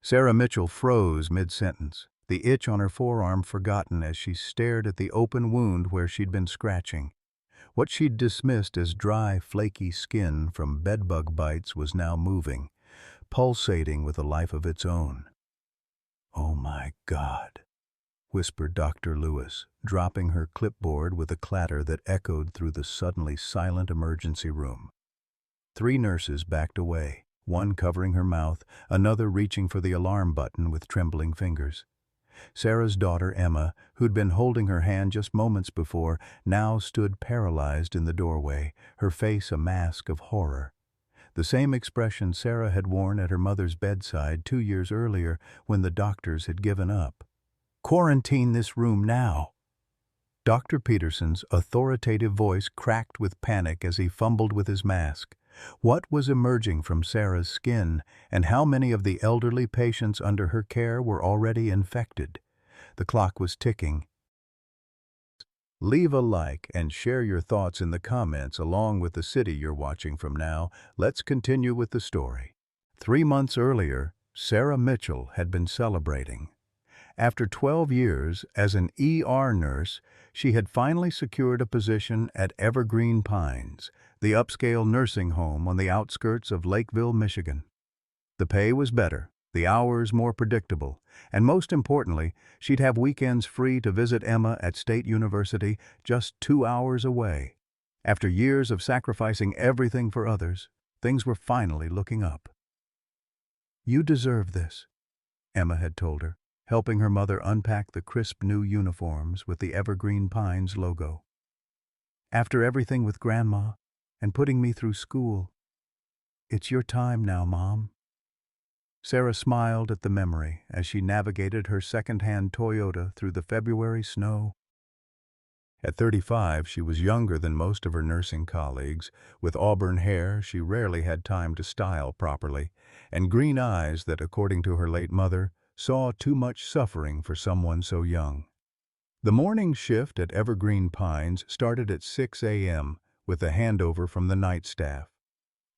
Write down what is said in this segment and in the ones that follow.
Sarah Mitchell froze mid-sentence, the itch on her forearm forgotten as she stared at the open wound where she'd been scratching. What she'd dismissed as dry, flaky skin from bedbug bites was now moving, pulsating with a life of its own. "Oh my God," whispered Dr. Lewis, dropping her clipboard with a clatter that echoed through the suddenly silent emergency room. 3 nurses backed away, one covering her mouth, another reaching for the alarm button with trembling fingers. Sarah's daughter, Emma, who'd been holding her hand just moments before, now stood paralyzed in the doorway, her face a mask of horror. The same expression Sarah had worn at her mother's bedside 2 years earlier when the doctors had given up. "Quarantine this room now." Dr. Peterson's authoritative voice cracked with panic as he fumbled with his mask. What was emerging from Sarah's skin, and how many of the elderly patients under her care were already infected? The clock was ticking. Leave a like and share your thoughts in the comments along with the city you're watching from now. Let's continue with the story. 3 months earlier, Sarah Mitchell had been celebrating. After 12 years as an ER nurse, she had finally secured a position at Evergreen Pines, the upscale nursing home on the outskirts of Lakeville, Michigan. The pay was better, the hours more predictable, and most importantly, she'd have weekends free to visit Emma at State University, just 2 hours away. After years of sacrificing everything for others, things were finally looking up. "You deserve this," Emma had told her, helping her mother unpack the crisp new uniforms with the Evergreen Pines logo. "After everything with Grandma and putting me through school, it's your time now, Mom." Sarah smiled at the memory as she navigated her second-hand Toyota through the February snow. At 35, she was younger than most of her nursing colleagues, with auburn hair she rarely had time to style properly, and green eyes that, according to her late mother, saw too much suffering for someone so young. The morning shift at Evergreen Pines started at 6 a.m. with a handover from the night staff.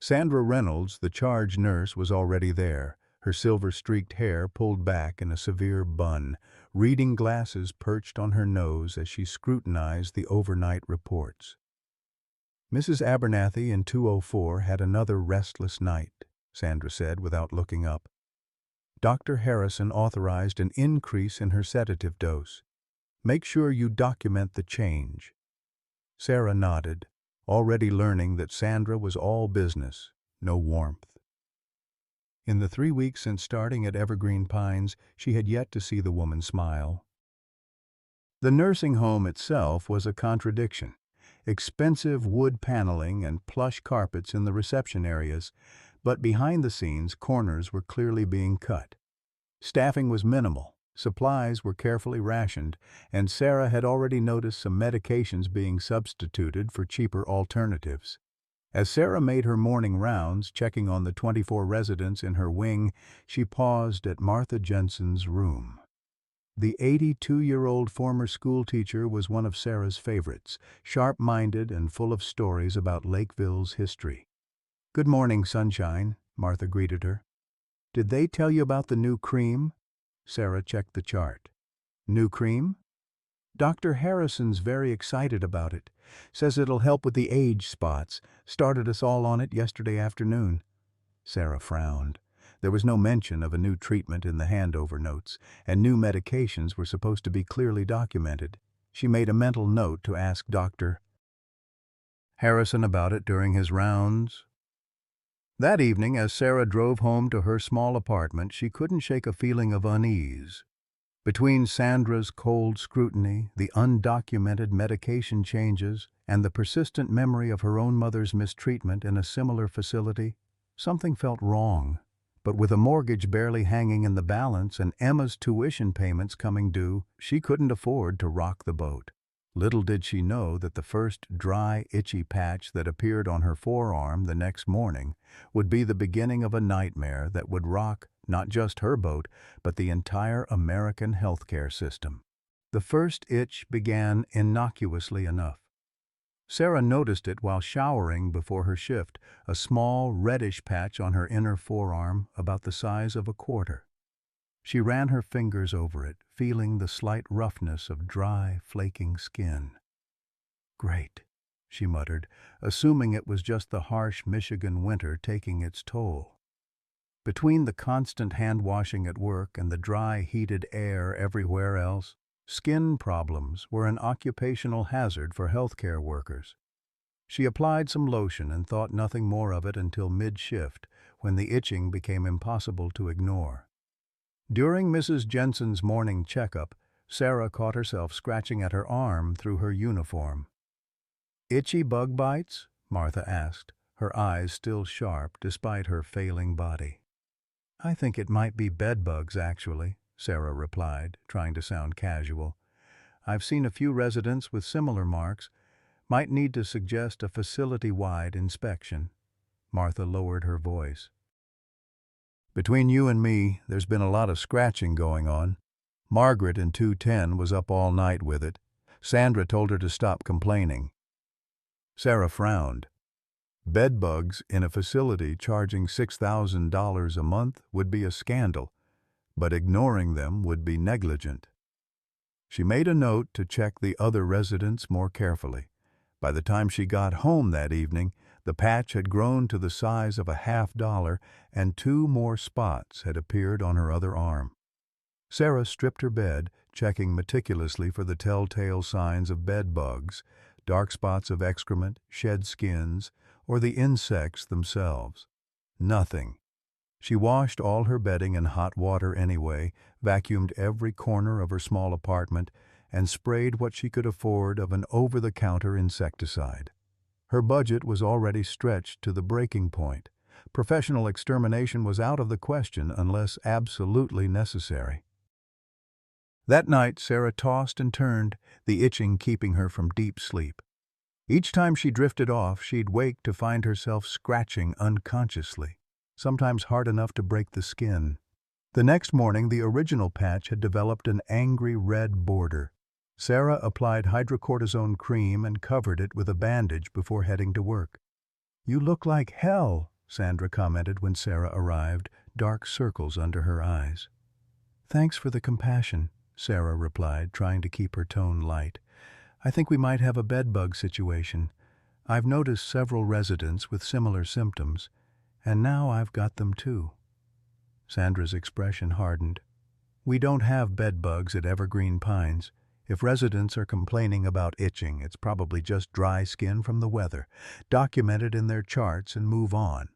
Sandra Reynolds, the charge nurse, was already there, her silver-streaked hair pulled back in a severe bun, reading glasses perched on her nose as she scrutinized the overnight reports. "Mrs. Abernathy in 204 had another restless night," Sandra said without looking up. "Dr. Harrison authorized an increase in her sedative dose. Make sure you document the change." Sarah nodded, already learning that Sandra was all business, no warmth. In the 3 weeks since starting at Evergreen Pines, she had yet to see the woman smile. The nursing home itself was a contradiction. Expensive wood paneling and plush carpets in the reception areas, but behind the scenes, corners were clearly being cut. Staffing was minimal, supplies were carefully rationed, and Sarah had already noticed some medications being substituted for cheaper alternatives. As Sarah made her morning rounds, checking on the 24 residents in her wing, she paused at Martha Jensen's room. The 82-year-old former schoolteacher was one of Sarah's favorites, sharp-minded and full of stories about Lakeville's history. "Good morning, Sunshine," Martha greeted her. "Did they tell you about the new cream?" Sarah checked the chart. "New cream? Dr. Harrison's very excited about it. Says it'll help with the age spots. Started us all on it yesterday afternoon." Sarah frowned. There was no mention of a new treatment in the handover notes, and new medications were supposed to be clearly documented. She made a mental note to ask Dr. Harrison about it during his rounds. That evening, as Sarah drove home to her small apartment, she couldn't shake a feeling of unease. Between Sandra's cold scrutiny, the undocumented medication changes, and the persistent memory of her own mother's mistreatment in a similar facility, something felt wrong. But with a mortgage barely hanging in the balance and Emma's tuition payments coming due, she couldn't afford to rock the boat. Little did she know that the first dry, itchy patch that appeared on her forearm the next morning would be the beginning of a nightmare that would rock not just her boat, but the entire American healthcare system. The first itch began innocuously enough. Sarah noticed it while showering before her shift, a small reddish patch on her inner forearm about the size of a quarter. She ran her fingers over it, feeling the slight roughness of dry, flaking skin. "Great," she muttered, assuming it was just the harsh Michigan winter taking its toll. Between the constant hand-washing at work and the dry, heated air everywhere else, skin problems were an occupational hazard for healthcare workers. She applied some lotion and thought nothing more of it until mid-shift, when the itching became impossible to ignore. During Mrs. Jensen's morning checkup, Sarah caught herself scratching at her arm through her uniform. "Itchy bug bites?" Martha asked, her eyes still sharp despite her failing body. "I think it might be bedbugs, actually," Sarah replied, trying to sound casual. "I've seen a few residents with similar marks. Might need to suggest a facility-wide inspection." Martha lowered her voice. "Between you and me, there's been a lot of scratching going on. Margaret in 210 was up all night with it. Sandra told her to stop complaining." Sarah frowned. Bedbugs in a facility charging $6,000 a month would be a scandal, but ignoring them would be negligent. She made a note to check the other residents more carefully. By the time she got home that evening, the patch had grown to the size of a $50, and 2 more spots had appeared on her other arm. Sarah stripped her bed, checking meticulously for the telltale signs of bed bugs, dark spots of excrement, shed skins, or the insects themselves. Nothing. She washed all her bedding in hot water anyway, vacuumed every corner of her small apartment, and sprayed what she could afford of an over-the-counter insecticide. Her budget was already stretched to the breaking point. Professional extermination was out of the question unless absolutely necessary. That night, Sarah tossed and turned, the itching keeping her from deep sleep. Each time she drifted off, she'd wake to find herself scratching unconsciously, sometimes hard enough to break the skin. The next morning, the original patch had developed an angry red border. Sarah applied hydrocortisone cream and covered it with a bandage before heading to work. "You look like hell," Sandra commented when Sarah arrived, dark circles under her eyes. "Thanks for the compassion," Sarah replied, trying to keep her tone light. "I think we might have a bedbug situation. I've noticed several residents with similar symptoms, and now I've got them too." Sandra's expression hardened. "We don't have bedbugs at Evergreen Pines. If residents are complaining about itching, it's probably just dry skin from the weather. Document it in their charts and move on."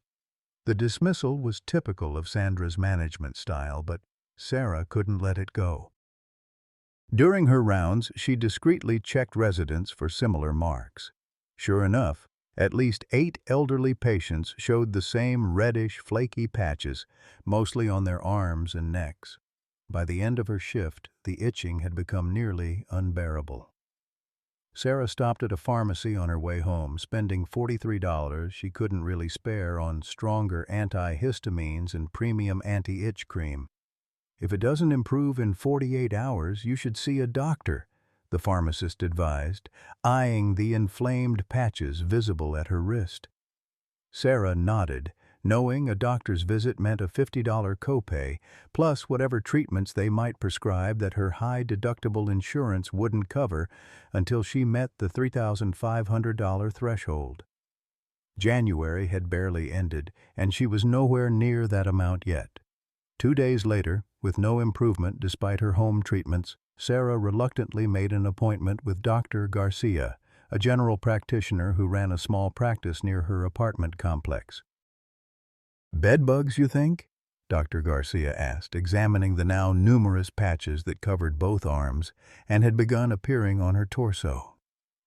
The dismissal was typical of Sandra's management style, but Sarah couldn't let it go. During her rounds, she discreetly checked residents for similar marks. Sure enough, at least 8 elderly patients showed the same reddish, flaky patches, mostly on their arms and necks. By the end of her shift, the itching had become nearly unbearable. Sarah stopped at a pharmacy on her way home, spending $43 she couldn't really spare on stronger antihistamines and premium anti-itch cream. "If it doesn't improve in 48 hours, you should see a doctor," the pharmacist advised, eyeing the inflamed patches visible at her wrist. Sarah nodded, knowing a doctor's visit meant a $50 copay, plus whatever treatments they might prescribe that her high-deductible insurance wouldn't cover until she met the $3,500 threshold. January had barely ended, and she was nowhere near that amount yet. 2 days later, with no improvement despite her home treatments, Sarah reluctantly made an appointment with Dr. Garcia, a general practitioner who ran a small practice near her apartment complex. "Bedbugs, you think?" Dr. Garcia asked, examining the now numerous patches that covered both arms and had begun appearing on her torso.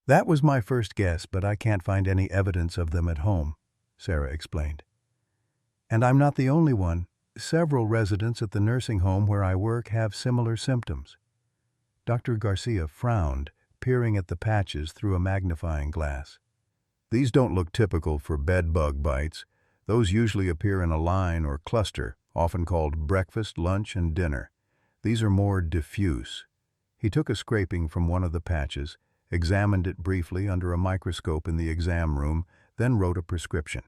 "That was my first guess, but I can't find any evidence of them at home," Sarah explained. "And I'm not the only one. Several residents at the nursing home where I work have similar symptoms." Dr. Garcia frowned, peering at the patches through a magnifying glass. "These don't look typical for bedbug bites. Those usually appear in a line or cluster, often called breakfast, lunch, and dinner. These are more diffuse." He took a scraping from one of the patches, examined it briefly under a microscope in the exam room, then wrote a prescription.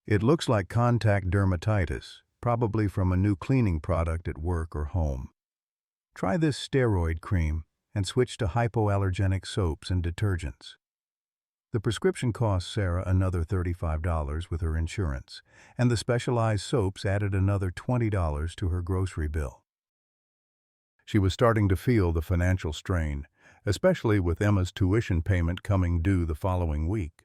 "It looks like contact dermatitis, probably from a new cleaning product at work or home. Try this steroid cream and switch to hypoallergenic soaps and detergents. The prescription cost Sarah another $35 with her insurance, and the specialized soaps added another $20 to her grocery bill. She was starting to feel the financial strain, especially with Emma's tuition payment coming due the following week.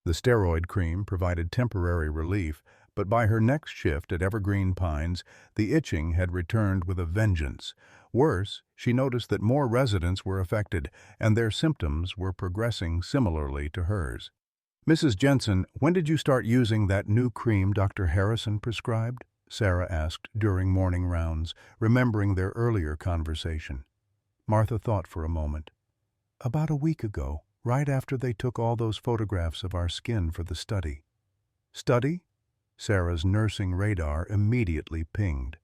The steroid cream provided temporary relief, but by her next shift at Evergreen Pines, the itching had returned with a vengeance. Worse, she noticed that more residents were affected, and their symptoms were progressing similarly to hers. "Mrs. Jensen, when did you start using that new cream Dr. Harrison prescribed?" Sarah asked during morning rounds, remembering their earlier conversation. Martha thought for a moment. "About a week ago, right after they took all those photographs of our skin for the study." "Study?" Sarah's nursing radar immediately pinged.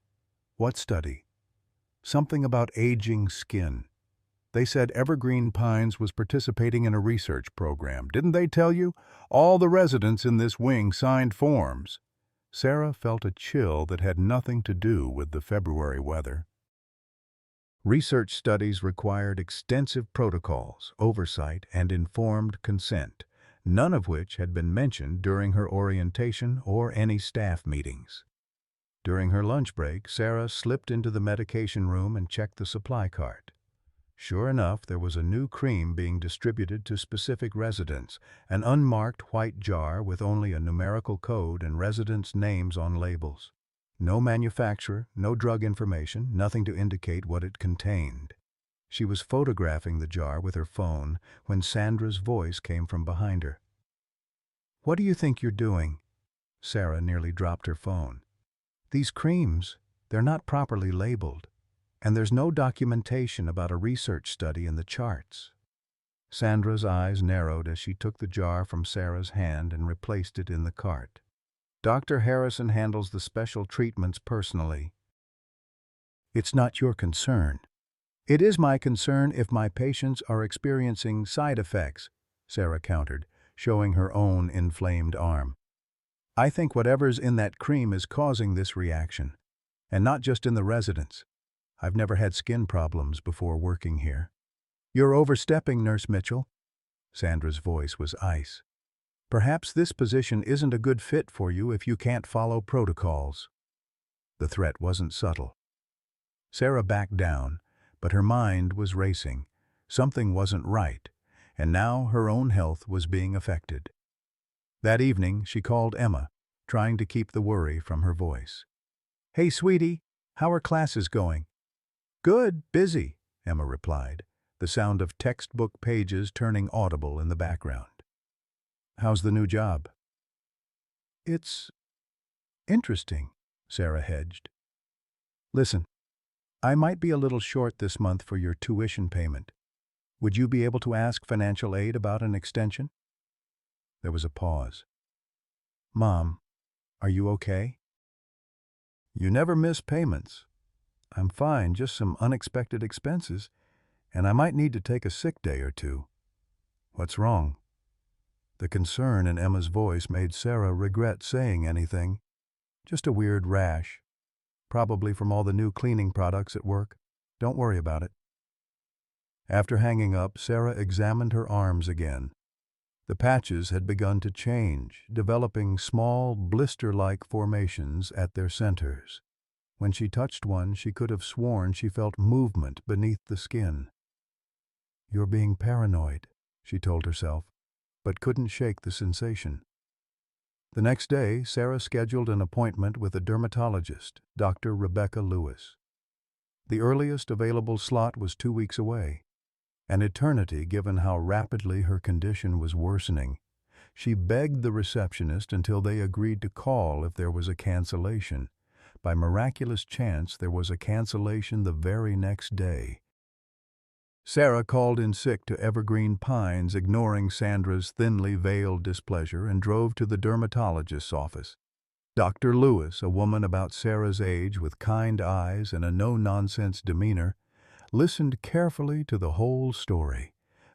"What study?" "Something about aging skin. They said Evergreen Pines was participating in a research program. Didn't they tell you? All the residents in this wing signed forms." Sarah felt a chill that had nothing to do with the February weather. Research studies required extensive protocols, oversight, and informed consent, none of which had been mentioned during her orientation or any staff meetings. During her lunch break, Sarah slipped into the medication room and checked the supply cart. Sure enough, there was a new cream being distributed to specific residents, an unmarked white jar with only a numerical code and residents' names on labels. No manufacturer, no drug information, nothing to indicate what it contained. She was photographing the jar with her phone when Sandra's voice came from behind her. "What do you think you're doing?" Sarah nearly dropped her phone. "These creams, they're not properly labeled, and there's no documentation about a research study in the charts." Sandra's eyes narrowed as she took the jar from Sarah's hand and replaced it in the cart. "Dr. Harrison handles the special treatments personally." "It's not your concern." "It is my concern if my patients are experiencing side effects," Sarah countered, showing her own inflamed arm. "I think whatever's in that cream is causing this reaction, and not just in the residents. I've never had skin problems before working here." "You're overstepping, Nurse Mitchell." Sandra's voice was ice. "Perhaps this position isn't a good fit for you if you can't follow protocols." The threat wasn't subtle. Sarah backed down, but her mind was racing. Something wasn't right, and now her own health was being affected. That evening, she called Emma, trying to keep the worry from her voice. "Hey, sweetie, how are classes going?" "Good, busy," Emma replied, the sound of textbook pages turning audible in the background. "How's the new job?" "It's interesting," Sarah hedged. "Listen, I might be a little short this month for your tuition payment. Would you be able to ask financial aid about an extension?" There was a pause. "Mom, are you okay?" "You never miss payments." "I'm fine, just some unexpected expenses, and I might need to take a sick day or two." "What's wrong?" The concern in Emma's voice made Sarah regret saying anything. "Just a weird rash. Probably from all the new cleaning products at work. Don't worry about it." After hanging up, Sarah examined her arms again. The patches had begun to change, developing small, blister-like formations at their centers. When she touched one, she could have sworn she felt movement beneath the skin. "You're being paranoid," she told herself, but couldn't shake the sensation. The next day, Sarah scheduled an appointment with a dermatologist, Dr. Rebecca Lewis. The earliest available slot was 2 weeks away, an eternity given how rapidly her condition was worsening. She begged the receptionist until they agreed to call if there was a cancellation. By miraculous chance, there was a cancellation the very next day. Sarah called in sick to Evergreen Pines, ignoring Sandra's thinly veiled displeasure, and drove to the dermatologist's office. Dr. Lewis, a woman about Sarah's age with kind eyes and a no-nonsense demeanor, listened carefully to the whole story.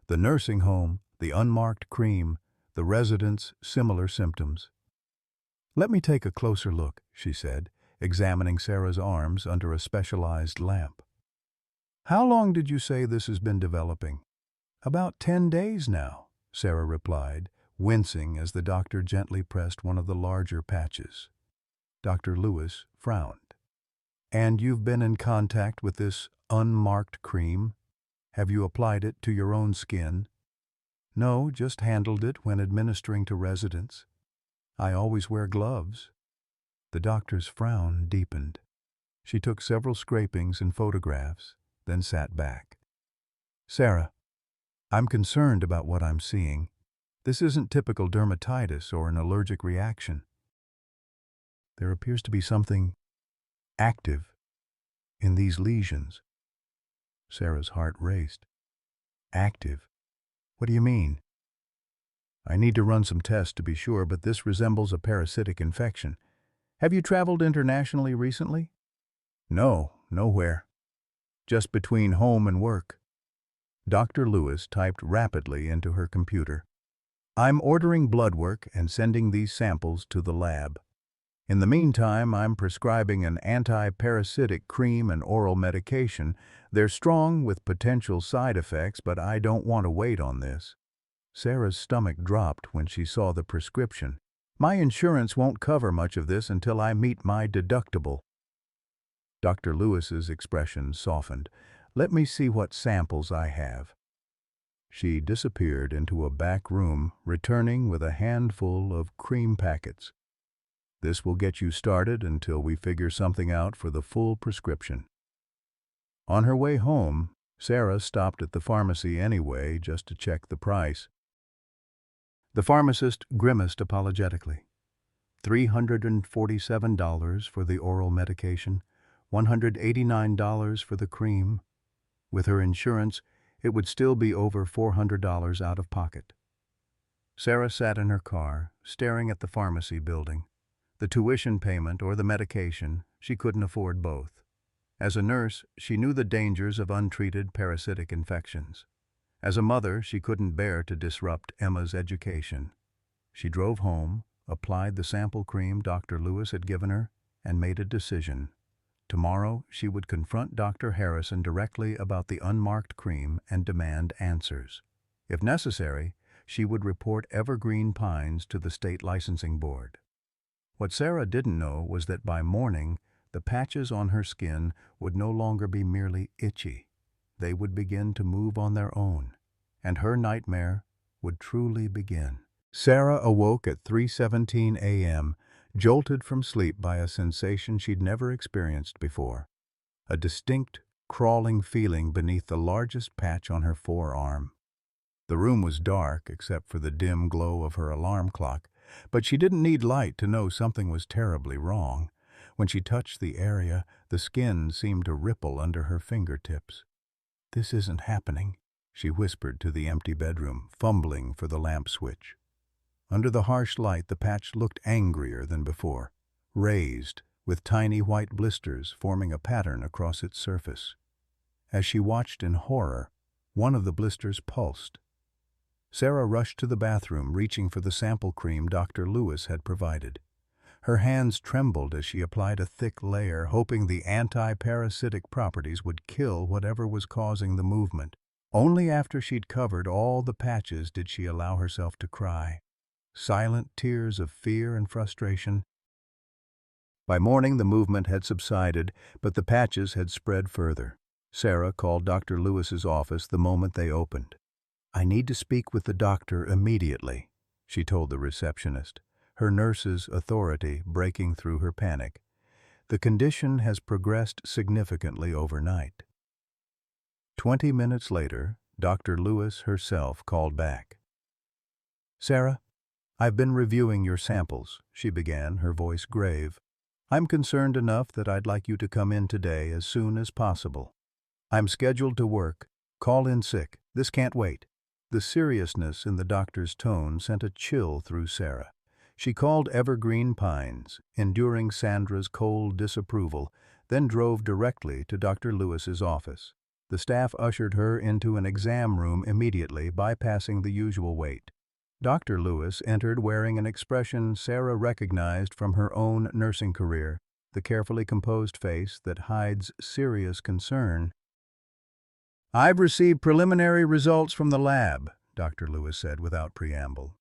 The nursing home, the unmarked cream, the residents' similar symptoms. "Let me take a closer look," she said, examining Sarah's arms under a specialized lamp. "How long did you say this has been developing?" "About 10 days now," Sarah replied, wincing as the doctor gently pressed one of the larger patches. Dr. Lewis frowned. "And you've been in contact with this unmarked cream? Have you applied it to your own skin?" "No, just handled it when administering to residents. I always wear gloves." The doctor's frown deepened. She took several scrapings and photographs, then sat back. "Sarah, I'm concerned about what I'm seeing. This isn't typical dermatitis or an allergic reaction. There appears to be something active in these lesions." Sarah's heart raced. "Active? What do you mean?" "I need to run some tests to be sure, but this resembles a parasitic infection. Have you traveled internationally recently?" "No, nowhere. Just between home and work." Dr. Lewis typed rapidly into her computer. "I'm ordering blood work and sending these samples to the lab. In the meantime, I'm prescribing an anti-parasitic cream and oral medication. They're strong with potential side effects, but I don't want to wait on this." Sarah's stomach dropped when she saw the prescription. "My insurance won't cover much of this until I meet my deductible." Dr. Lewis's expression softened. "Let me see what samples I have." She disappeared into a back room, returning with a handful of cream packets. "This will get you started until we figure something out for the full prescription." On her way home, Sarah stopped at the pharmacy anyway just to check the price. The pharmacist grimaced apologetically. $347 for the oral medication, $189 for the cream. With her insurance, it would still be over $400 out of pocket. Sarah sat in her car, staring at the pharmacy building. The tuition payment or the medication, she couldn't afford both. As a nurse, she knew the dangers of untreated parasitic infections. As a mother, she couldn't bear to disrupt Emma's education. She drove home, applied the sample cream Dr. Lewis had given her, and made a decision. Tomorrow, she would confront Dr. Harrison directly about the unmarked cream and demand answers. If necessary, she would report Evergreen Pines to the state licensing board. What Sarah didn't know was that by morning, the patches on her skin would no longer be merely itchy. They would begin to move on their own, and her nightmare would truly begin. Sarah awoke at 3:17 a.m., jolted from sleep by a sensation she'd never experienced before. A distinct, crawling feeling beneath the largest patch on her forearm. The room was dark except for the dim glow of her alarm clock, but she didn't need light to know something was terribly wrong. When she touched the area, the skin seemed to ripple under her fingertips. "This isn't happening," she whispered to the empty bedroom, fumbling for the lamp switch. Under the harsh light, the patch looked angrier than before, raised, with tiny white blisters forming a pattern across its surface. As she watched in horror, one of the blisters pulsed. Sarah rushed to the bathroom, reaching for the sample cream Dr. Lewis had provided. Her hands trembled as she applied a thick layer, hoping the anti-parasitic properties would kill whatever was causing the movement. Only after she'd covered all the patches did she allow herself to cry. Silent tears of fear and frustration. By morning, the movement had subsided, but the patches had spread further. Sarah called Dr. Lewis's office the moment they opened. "I need to speak with the doctor immediately," she told the receptionist, her nurse's authority breaking through her panic. "The condition has progressed significantly overnight." 20 minutes later, Dr. Lewis herself called back. "Sarah, I've been reviewing your samples," she began, her voice grave. "I'm concerned enough that I'd like you to come in today as soon as possible. I'm scheduled to work. Call in sick. This can't wait." The seriousness in the doctor's tone sent a chill through Sarah. She called Evergreen Pines, enduring Sandra's cold disapproval, then drove directly to Dr. Lewis's office. The staff ushered her into an exam room immediately, bypassing the usual wait. Dr. Lewis entered wearing an expression Sarah recognized from her own nursing career. the carefully composed face that hides serious concern. "I've received preliminary results from the lab," Dr. Lewis said without preamble.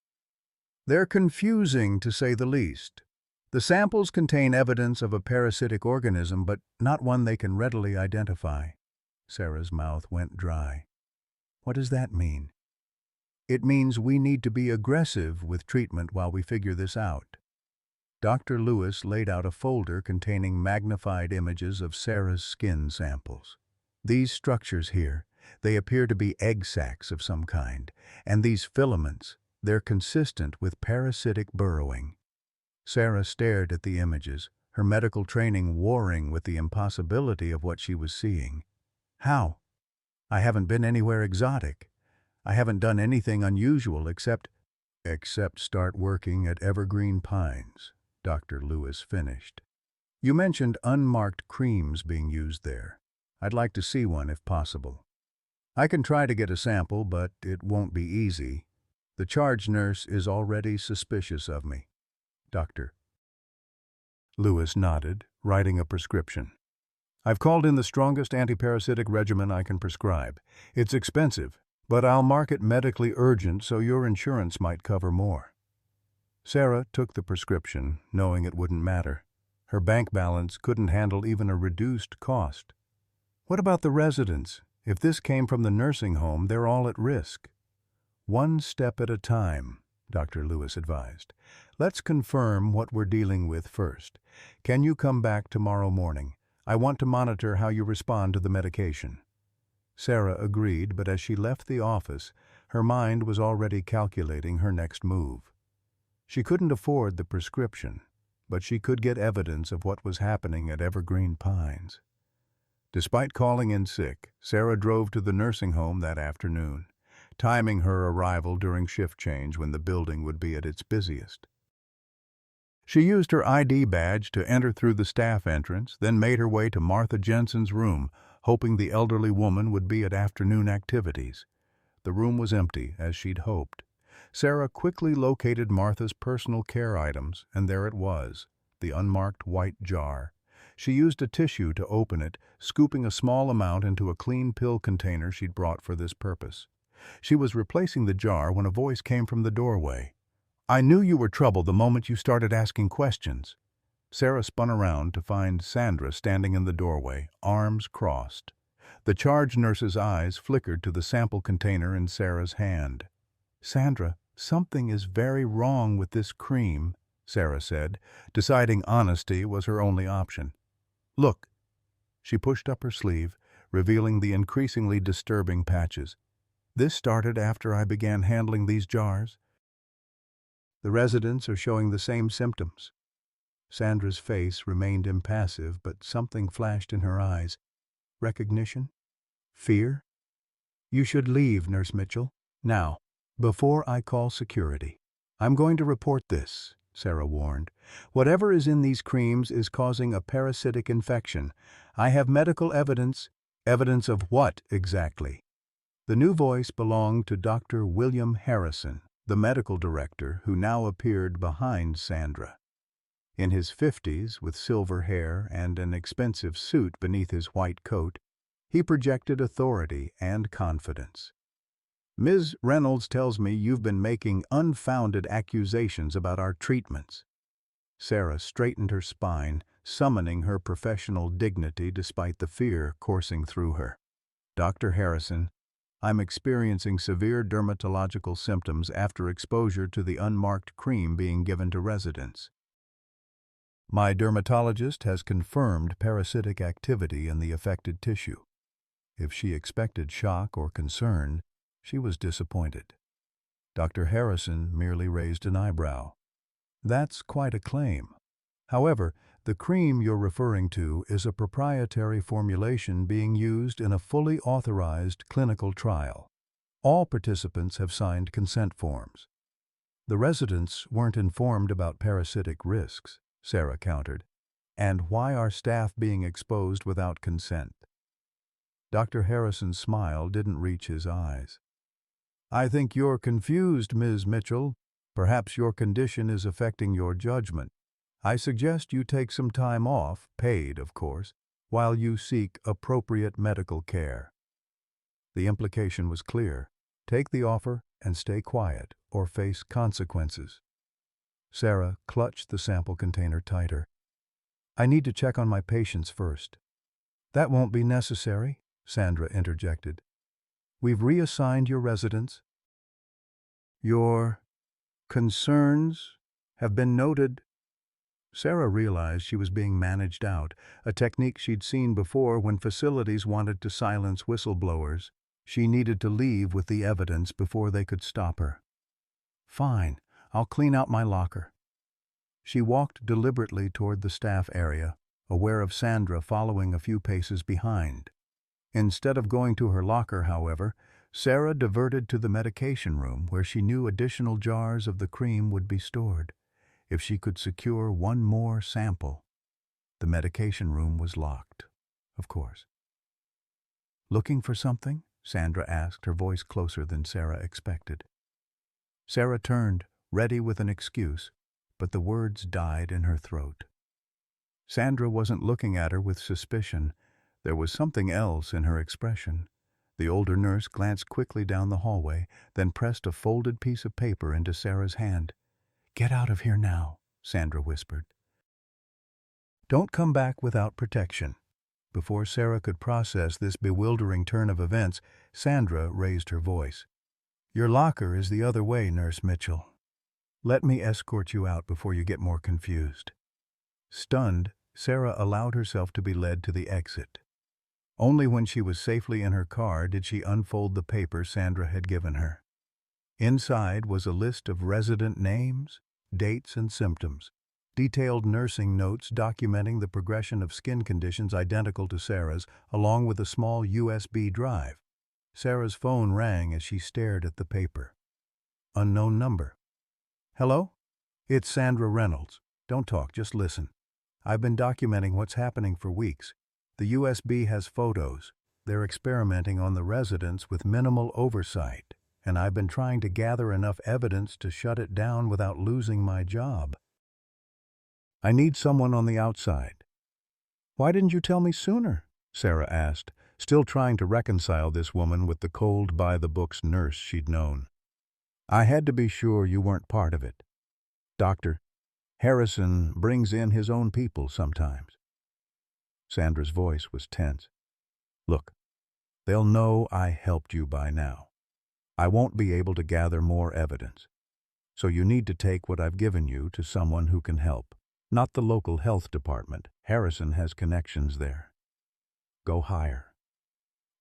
"They're confusing, to say the least. The samples contain evidence of a parasitic organism, but not one they can readily identify." Sarah's mouth went dry. "What does that mean?" "It means we need to be aggressive with treatment while we figure this out." Dr. Lewis laid out a folder containing magnified images of Sarah's skin samples. "These structures here, they appear to be egg sacs of some kind, and these filaments, they're consistent with parasitic burrowing." Sarah stared at the images, her medical training warring with the impossibility of what she was seeing. "How? I haven't been anywhere exotic. I haven't done anything unusual except start working at Evergreen Pines," Dr. Lewis finished. "You mentioned unmarked creams being used there. I'd like to see one if possible. I can try to get a sample, but it won't be easy. The charge nurse is already suspicious of me." Dr. Lewis nodded, writing a prescription. "I've called in the strongest antiparasitic regimen I can prescribe. It's expensive, but I'll mark it medically urgent so your insurance might cover more." Sarah took the prescription, knowing it wouldn't matter. Her bank balance couldn't handle even a reduced cost. "What about the residents? If this came from the nursing home, they're all at risk." "One step at a time," Dr. Lewis advised. "Let's confirm what we're dealing with first. Can you come back tomorrow morning? I want to monitor how you respond to the medication." Sarah agreed, but as she left the office, her mind was already calculating her next move. She couldn't afford the prescription, but she could get evidence of what was happening at Evergreen Pines. Despite calling in sick, Sarah drove to the nursing home that afternoon, timing her arrival during shift change when the building would be at its busiest. She used her ID badge to enter through the staff entrance, then made her way to Martha Jensen's room, hoping the elderly woman would be at afternoon activities. The room was empty, as she'd hoped. Sarah quickly located Martha's personal care items, and there it was, the unmarked white jar. She used a tissue to open it, scooping a small amount into a clean pill container she'd brought for this purpose. She was replacing the jar when a voice came from the doorway. "I knew you were trouble the moment you started asking questions." Sarah spun around to find Sandra standing in the doorway, arms crossed. The charge nurse's eyes flickered to the sample container in Sarah's hand. "Sandra, something is very wrong with this cream," Sarah said, deciding honesty was her only option. "Look." She pushed up her sleeve, revealing the increasingly disturbing patches. "This started after I began handling these jars. The residents are showing the same symptoms." Sandra's face remained impassive, but something flashed in her eyes. Recognition? Fear? "You should leave, Nurse Mitchell. Now, before I call security." "I'm going to report this," Sarah warned. "Whatever is in these creams is causing a parasitic infection. I have medical evidence." "Evidence of what, exactly?" The new voice belonged to Dr. William Harrison, the medical director who now appeared behind Sandra. In his 50s, with silver hair and an expensive suit beneath his white coat, he projected authority and confidence. "Ms. Reynolds tells me you've been making unfounded accusations about our treatments." Sarah straightened her spine, summoning her professional dignity despite the fear coursing through her. "Dr. Harrison, I'm experiencing severe dermatological symptoms after exposure to the unmarked cream being given to residents. My dermatologist has confirmed parasitic activity in the affected tissue." If she expected shock or concern, she was disappointed. Dr. Harrison merely raised an eyebrow. "That's quite a claim. However, the cream you're referring to is a proprietary formulation being used in a fully authorized clinical trial. All participants have signed consent forms." "The residents weren't informed about parasitic risks," Sarah countered. "And why are staff being exposed without consent?" Dr. Harrison's smile didn't reach his eyes. "I think you're confused, Ms. Mitchell. Perhaps your condition is affecting your judgment. I suggest you take some time off, paid of course, while you seek appropriate medical care. The implication was clear. Take the offer and stay quiet or face consequences. Sarah clutched the sample container tighter. I need to check on my patients first. That won't be necessary, Sandra interjected. We've reassigned your residence. Your concerns have been noted. Sarah realized she was being managed out, a technique she'd seen before when facilities wanted to silence whistleblowers. She needed to leave with the evidence before they could stop her. Fine, I'll clean out my locker. She walked deliberately toward the staff area, aware of Sandra following a few paces behind. Instead of going to her locker, however, Sarah diverted to the medication room where she knew additional jars of the cream would be stored. If she could secure one more sample. The medication room was locked, of course. Looking for something? Sandra asked, her voice closer than Sarah expected. Sarah turned, ready with an excuse, but the words died in her throat. Sandra wasn't looking at her with suspicion. There was something else in her expression. The older nurse glanced quickly down the hallway, then pressed a folded piece of paper into Sarah's hand. Get out of here now, Sandra whispered. Don't come back without protection. Before Sarah could process this bewildering turn of events, Sandra raised her voice. Your locker is the other way, Nurse Mitchell. Let me escort you out before you get more confused. Stunned, Sarah allowed herself to be led to the exit. Only when she was safely in her car did she unfold the paper Sandra had given her. Inside was a list of resident names, dates, and symptoms, detailed nursing notes documenting the progression of skin conditions identical to Sarah's, along with a small USB drive. Sarah's phone rang as she stared at the paper. Unknown number. Hello? It's Sandra Reynolds. Don't talk, just listen. I've been documenting what's happening for weeks. The USB has photos. They're experimenting on the residents with minimal oversight, and I've been trying to gather enough evidence to shut it down without losing my job. I need someone on the outside. Why didn't you tell me sooner? Sarah asked, still trying to reconcile this woman with the cold by-the-books nurse she'd known. I had to be sure you weren't part of it. Dr. Harrison brings in his own people sometimes. Sandra's voice was tense. Look, they'll know I helped you by now. I won't be able to gather more evidence. So you need to take what I've given you to someone who can help. Not the local health department. Harrison has connections there. Go higher.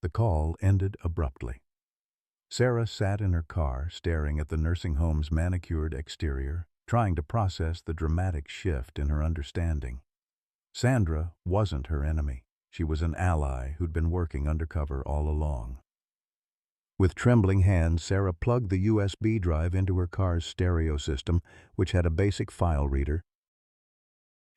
The call ended abruptly. Sarah sat in her car, staring at the nursing home's manicured exterior, trying to process the dramatic shift in her understanding. Sandra wasn't her enemy. She was an ally who'd been working undercover all along. With trembling hands, Sarah plugged the USB drive into her car's stereo system, which had a basic file reader.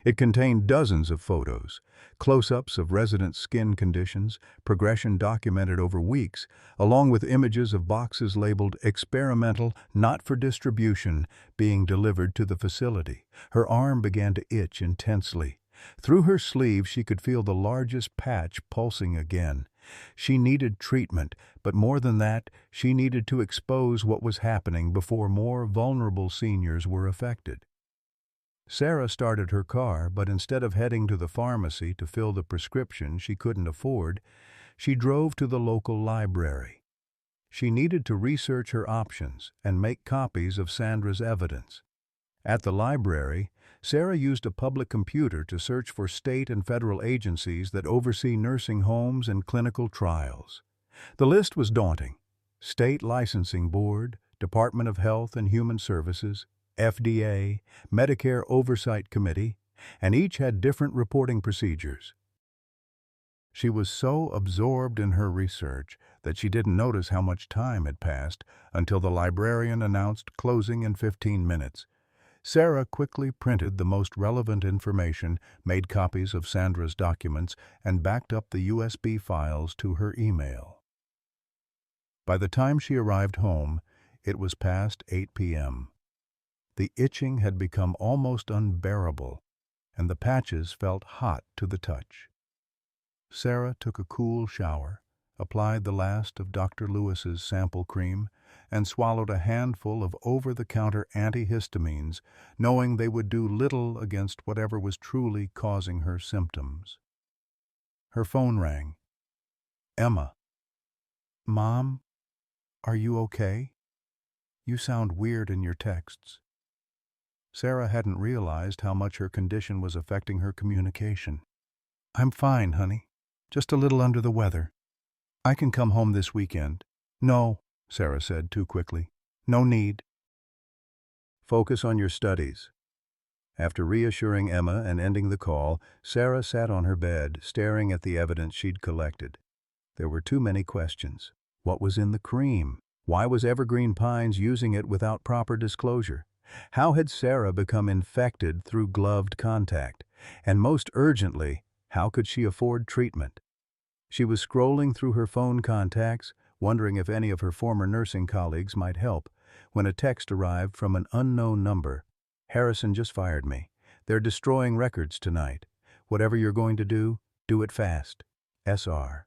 It contained dozens of photos, close-ups of resident skin conditions, progression documented over weeks, along with images of boxes labeled experimental, not for distribution, being delivered to the facility. Her arm began to itch intensely. Through her sleeve, she could feel the largest patch pulsing again. She needed treatment, but more than that, she needed to expose what was happening before more vulnerable seniors were affected. Sarah started her car, but instead of heading to the pharmacy to fill the prescription she couldn't afford, she drove to the local library. She needed to research her options and make copies of Sandra's evidence. At the library, Sarah used a public computer to search for state and federal agencies that oversee nursing homes and clinical trials. The list was daunting. State Licensing Board, Department of Health and Human Services, FDA, Medicare Oversight Committee, and each had different reporting procedures. She was so absorbed in her research that she didn't notice how much time had passed until the librarian announced closing in 15 minutes. Sarah quickly printed the most relevant information, made copies of Sandra's documents, and backed up the USB files to her email. By the time she arrived home, it was past 8 p.m. The itching had become almost unbearable, and the patches felt hot to the touch. Sarah took a cool shower, applied the last of Dr. Lewis's sample cream, and swallowed a handful of over-the-counter antihistamines, knowing they would do little against whatever was truly causing her symptoms. Her phone rang. Emma. Mom, are you okay? You sound weird in your texts. Sarah hadn't realized how much her condition was affecting her communication. I'm fine, honey. Just a little under the weather. I can come home this weekend. No, Sarah said too quickly. No need. Focus on your studies. After reassuring Emma and ending the call, Sarah sat on her bed, staring at the evidence she'd collected. There were too many questions. What was in the cream? Why was Evergreen Pines using it without proper disclosure? How had Sarah become infected through gloved contact? And most urgently, how could she afford treatment? She was scrolling through her phone contacts, wondering if any of her former nursing colleagues might help, when a text arrived from an unknown number. Harrison just fired me. They're destroying records tonight. Whatever you're going to do it fast. SR.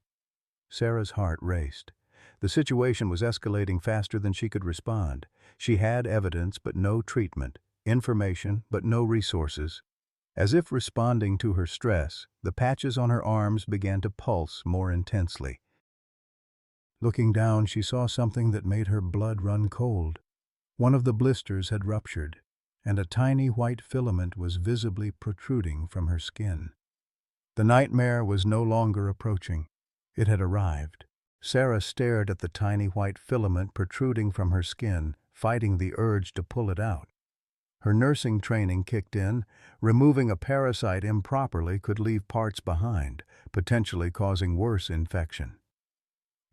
Sarah's heart raced. The situation was escalating faster than she could respond. She had evidence but no treatment, information but no resources. As if responding to her stress, the patches on her arms began to pulse more intensely. Looking down, she saw something that made her blood run cold. One of the blisters had ruptured, and a tiny white filament was visibly protruding from her skin. The nightmare was no longer approaching. It had arrived. Sarah stared at the tiny white filament protruding from her skin, fighting the urge to pull it out. Her nursing training kicked in. Removing a parasite improperly could leave parts behind, potentially causing worse infection.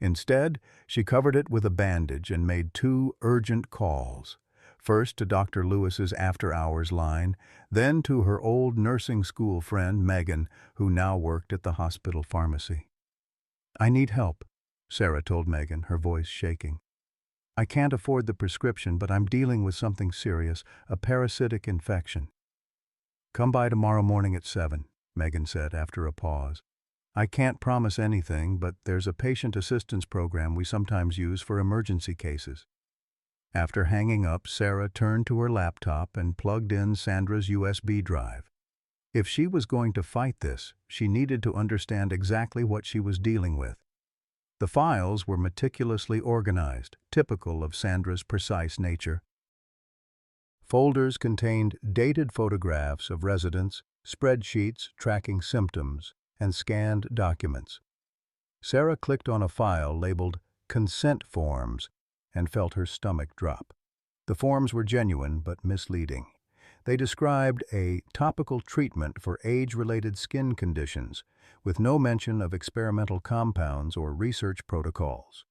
Instead, she covered it with a bandage and made 2 urgent calls. First to Dr. Lewis's after-hours line, then to her old nursing school friend, Megan, who now worked at the hospital pharmacy. I need help, Sarah told Megan, her voice shaking. I can't afford the prescription, but I'm dealing with something serious, a parasitic infection. Come by tomorrow morning at 7, Megan said after a pause. I can't promise anything, but there's a patient assistance program we sometimes use for emergency cases. After hanging up, Sarah turned to her laptop and plugged in Sandra's USB drive. If she was going to fight this, she needed to understand exactly what she was dealing with. The files were meticulously organized, typical of Sandra's precise nature. Folders contained dated photographs of residents, spreadsheets tracking symptoms, and scanned documents. Sarah clicked on a file labeled Consent Forms and felt her stomach drop. The forms were genuine but misleading. They described a topical treatment for age-related skin conditions, with no mention of experimental compounds or research protocols.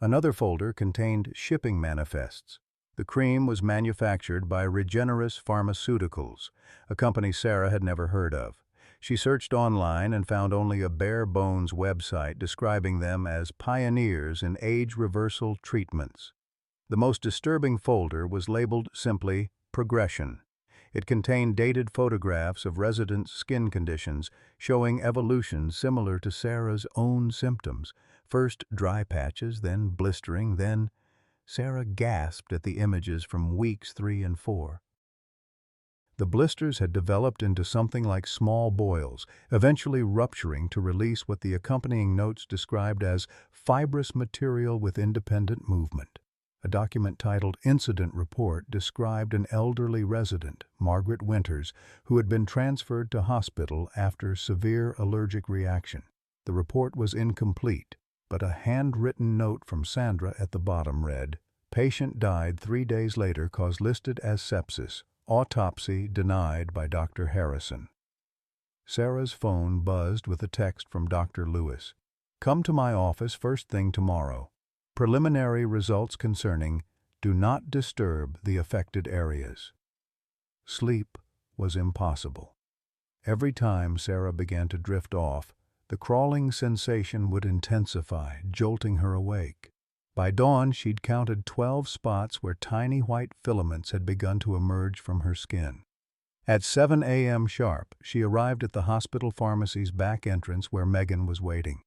Another folder contained shipping manifests. The cream was manufactured by Regeneris Pharmaceuticals, a company Sarah had never heard of. She searched online and found only a bare-bones website describing them as pioneers in age reversal treatments. The most disturbing folder was labeled simply Progression. It contained dated photographs of residents' skin conditions showing evolution similar to Sarah's own symptoms. First dry patches, then blistering, then... Sarah gasped at the images from weeks 3 and 4. The blisters had developed into something like small boils, eventually rupturing to release what the accompanying notes described as fibrous material with independent movement. A document titled Incident Report described an elderly resident, Margaret Winters, who had been transferred to hospital after severe allergic reaction. The report was incomplete, but a handwritten note from Sandra at the bottom read, "Patient died 3 days later, cause listed as sepsis. Autopsy denied by Dr. Harrison." Sarah's phone buzzed with a text from Dr. Lewis. "Come to my office first thing tomorrow. Preliminary results concerning do not disturb the affected areas." Sleep was impossible. Every time Sarah began to drift off, the crawling sensation would intensify, jolting her awake. By dawn, she'd counted 12 spots where tiny white filaments had begun to emerge from her skin. At 7 a.m. sharp, she arrived at the hospital pharmacy's back entrance where Megan was waiting.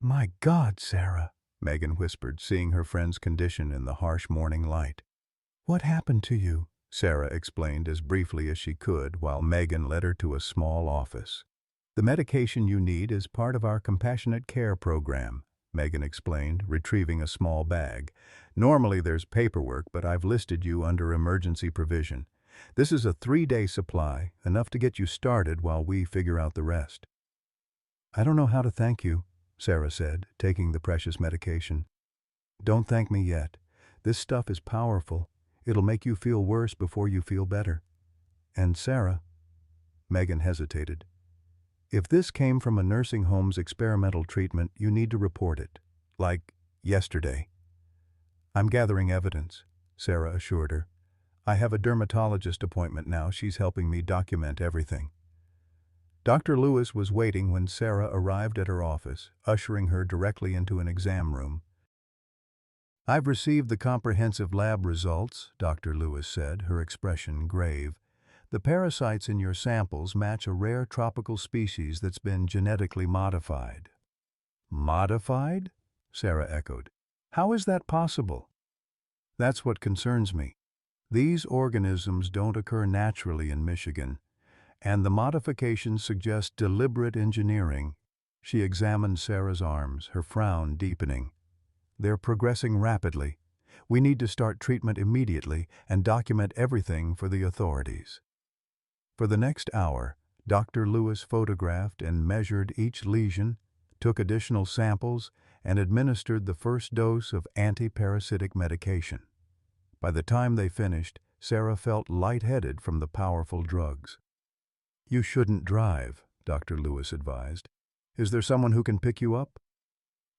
"My God, Sarah," Megan whispered, seeing her friend's condition in the harsh morning light. "What happened to you?" Sarah explained as briefly as she could while Megan led her to a small office. "The medication you need is part of our compassionate care program," Megan explained, retrieving a small bag. "Normally there's paperwork, but I've listed you under emergency provision. This is a 3-day supply, enough to get you started while we figure out the rest." "I don't know how to thank you," Sarah said, taking the precious medication. "Don't thank me yet. This stuff is powerful. It'll make you feel worse before you feel better. And Sarah," Megan hesitated, "if this came from a nursing home's experimental treatment, you need to report it. Like yesterday." "I'm gathering evidence," Sarah assured her. "I have a dermatologist appointment now. She's helping me document everything." Dr. Lewis was waiting when Sarah arrived at her office, ushering her directly into an exam room. "I've received the comprehensive lab results," Dr. Lewis said, her expression grave. "The parasites in your samples match a rare tropical species that's been genetically modified." "Modified?" Sarah echoed. "How is that possible?" "That's what concerns me. These organisms don't occur naturally in Michigan, and the modifications suggest deliberate engineering." She examined Sarah's arms, her frown deepening. "They're progressing rapidly. We need to start treatment immediately and document everything for the authorities." For the next hour, Dr. Lewis photographed and measured each lesion, took additional samples, and administered the first dose of anti-parasitic medication. By the time they finished, Sarah felt lightheaded from the powerful drugs. "You shouldn't drive," Dr. Lewis advised. "Is there someone who can pick you up?"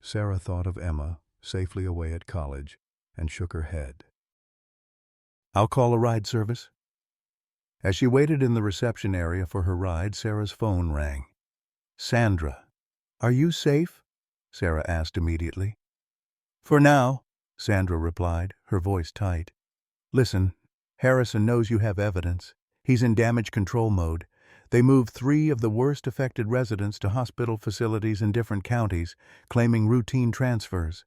Sarah thought of Emma, safely away at college, and shook her head. "I'll call a ride service." As she waited in the reception area for her ride, Sarah's phone rang. "Sandra, are you safe?" Sarah asked immediately. "For now," Sandra replied, her voice tight. "Listen, Harrison knows you have evidence. He's in damage control mode. They moved 3 of the worst affected residents to hospital facilities in different counties, claiming routine transfers.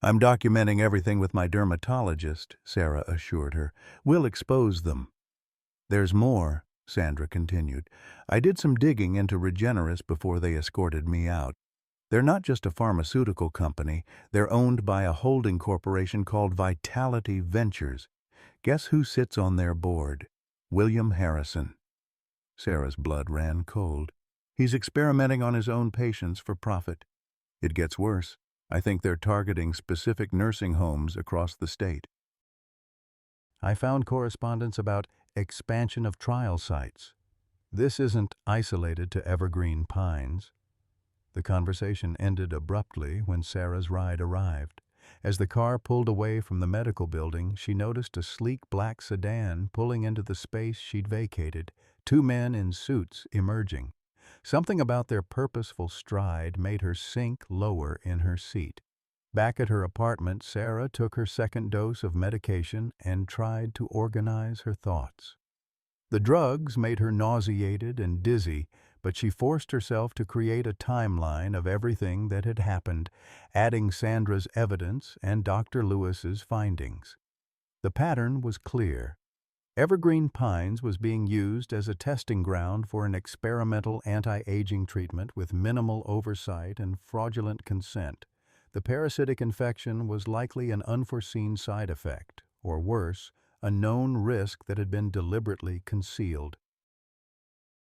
I'm documenting everything with my dermatologist," Sarah assured her. "We'll expose them." "There's more," Sandra continued. "I did some digging into Regeneris before they escorted me out. They're not just a pharmaceutical company. They're owned by a holding corporation called Vitality Ventures. Guess who sits on their board? William Harrison." Sarah's blood ran cold. "He's experimenting on his own patients for profit. It gets worse. I think they're targeting specific nursing homes across the state." "I found correspondence about expansion of trial sites. This isn't isolated to Evergreen Pines." The conversation ended abruptly when Sarah's ride arrived. As the car pulled away from the medical building, she noticed a sleek black sedan pulling into the space she'd vacated, 2 men in suits emerging. Something about their purposeful stride made her sink lower in her seat. Back at her apartment, Sarah took her second dose of medication and tried to organize her thoughts. The drugs made her nauseated and dizzy, but she forced herself to create a timeline of everything that had happened, adding Sandra's evidence and Dr. Lewis's findings. The pattern was clear. Evergreen Pines was being used as a testing ground for an experimental anti-aging treatment with minimal oversight and fraudulent consent. The parasitic infection was likely an unforeseen side effect, or worse, a known risk that had been deliberately concealed.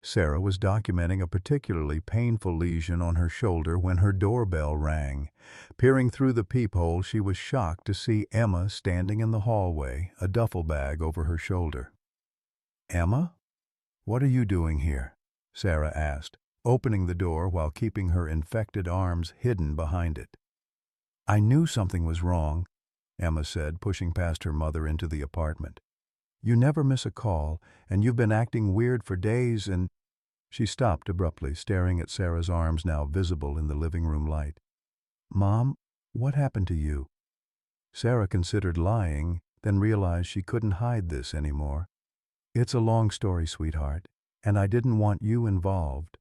Sarah was documenting a particularly painful lesion on her shoulder when her doorbell rang. Peering through the peephole, she was shocked to see Emma standing in the hallway, a duffel bag over her shoulder. "Emma? What are you doing here?" Sarah asked, opening the door while keeping her infected arms hidden behind it. "I knew something was wrong," Emma said, pushing past her mother into the apartment. "You never miss a call, and you've been acting weird for days and—" She stopped abruptly, staring at Sarah's arms now visible in the living room light. "Mom, what happened to you?" Sarah considered lying, then realized she couldn't hide this anymore. It's a long story, sweetheart, and I didn't want you involved.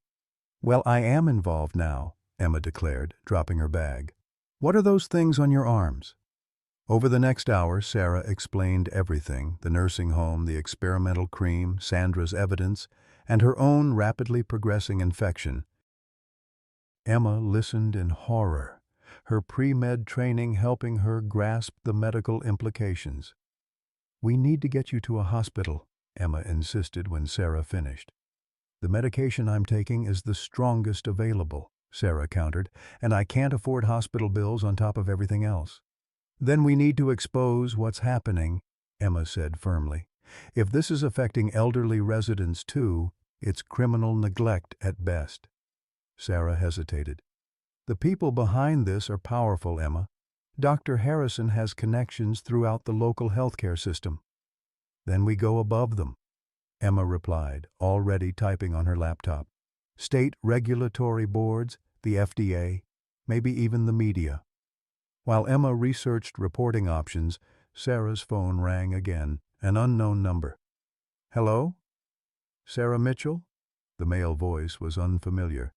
Well, I am involved now, Emma declared, dropping her bag. What are those things on your arms? Over the next hour, Sarah explained everything: the nursing home, the experimental cream, Sandra's evidence, and her own rapidly progressing infection. Emma listened in horror, her pre-med training helping her grasp the medical implications. We need to get you to a hospital, Emma insisted when Sarah finished. The medication I'm taking is the strongest available, Sarah countered, and I can't afford hospital bills on top of everything else. Then we need to expose what's happening, Emma said firmly. If this is affecting elderly residents too, it's criminal neglect at best. Sarah hesitated. The people behind this are powerful, Emma. Dr. Harrison has connections throughout the local healthcare system. Then we go above them, Emma replied, already typing on her laptop. State regulatory boards, the FDA, maybe even the media. While Emma researched reporting options, Sarah's phone rang again, an unknown number. Hello? Sarah Mitchell? The male voice was unfamiliar.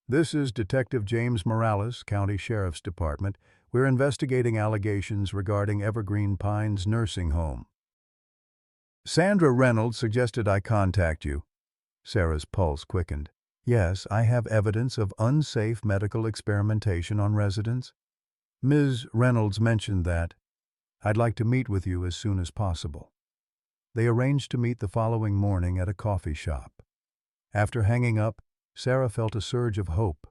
This is Detective James Morales, County Sheriff's Department. We're investigating allegations regarding Evergreen Pines Nursing Home. Sandra Reynolds suggested I contact you. Sarah's pulse quickened. Yes, I have evidence of unsafe medical experimentation on residents. Ms. Reynolds mentioned that. I'd like to meet with you as soon as possible. They arranged to meet the following morning at a coffee shop. After hanging up, Sarah felt a surge of hope.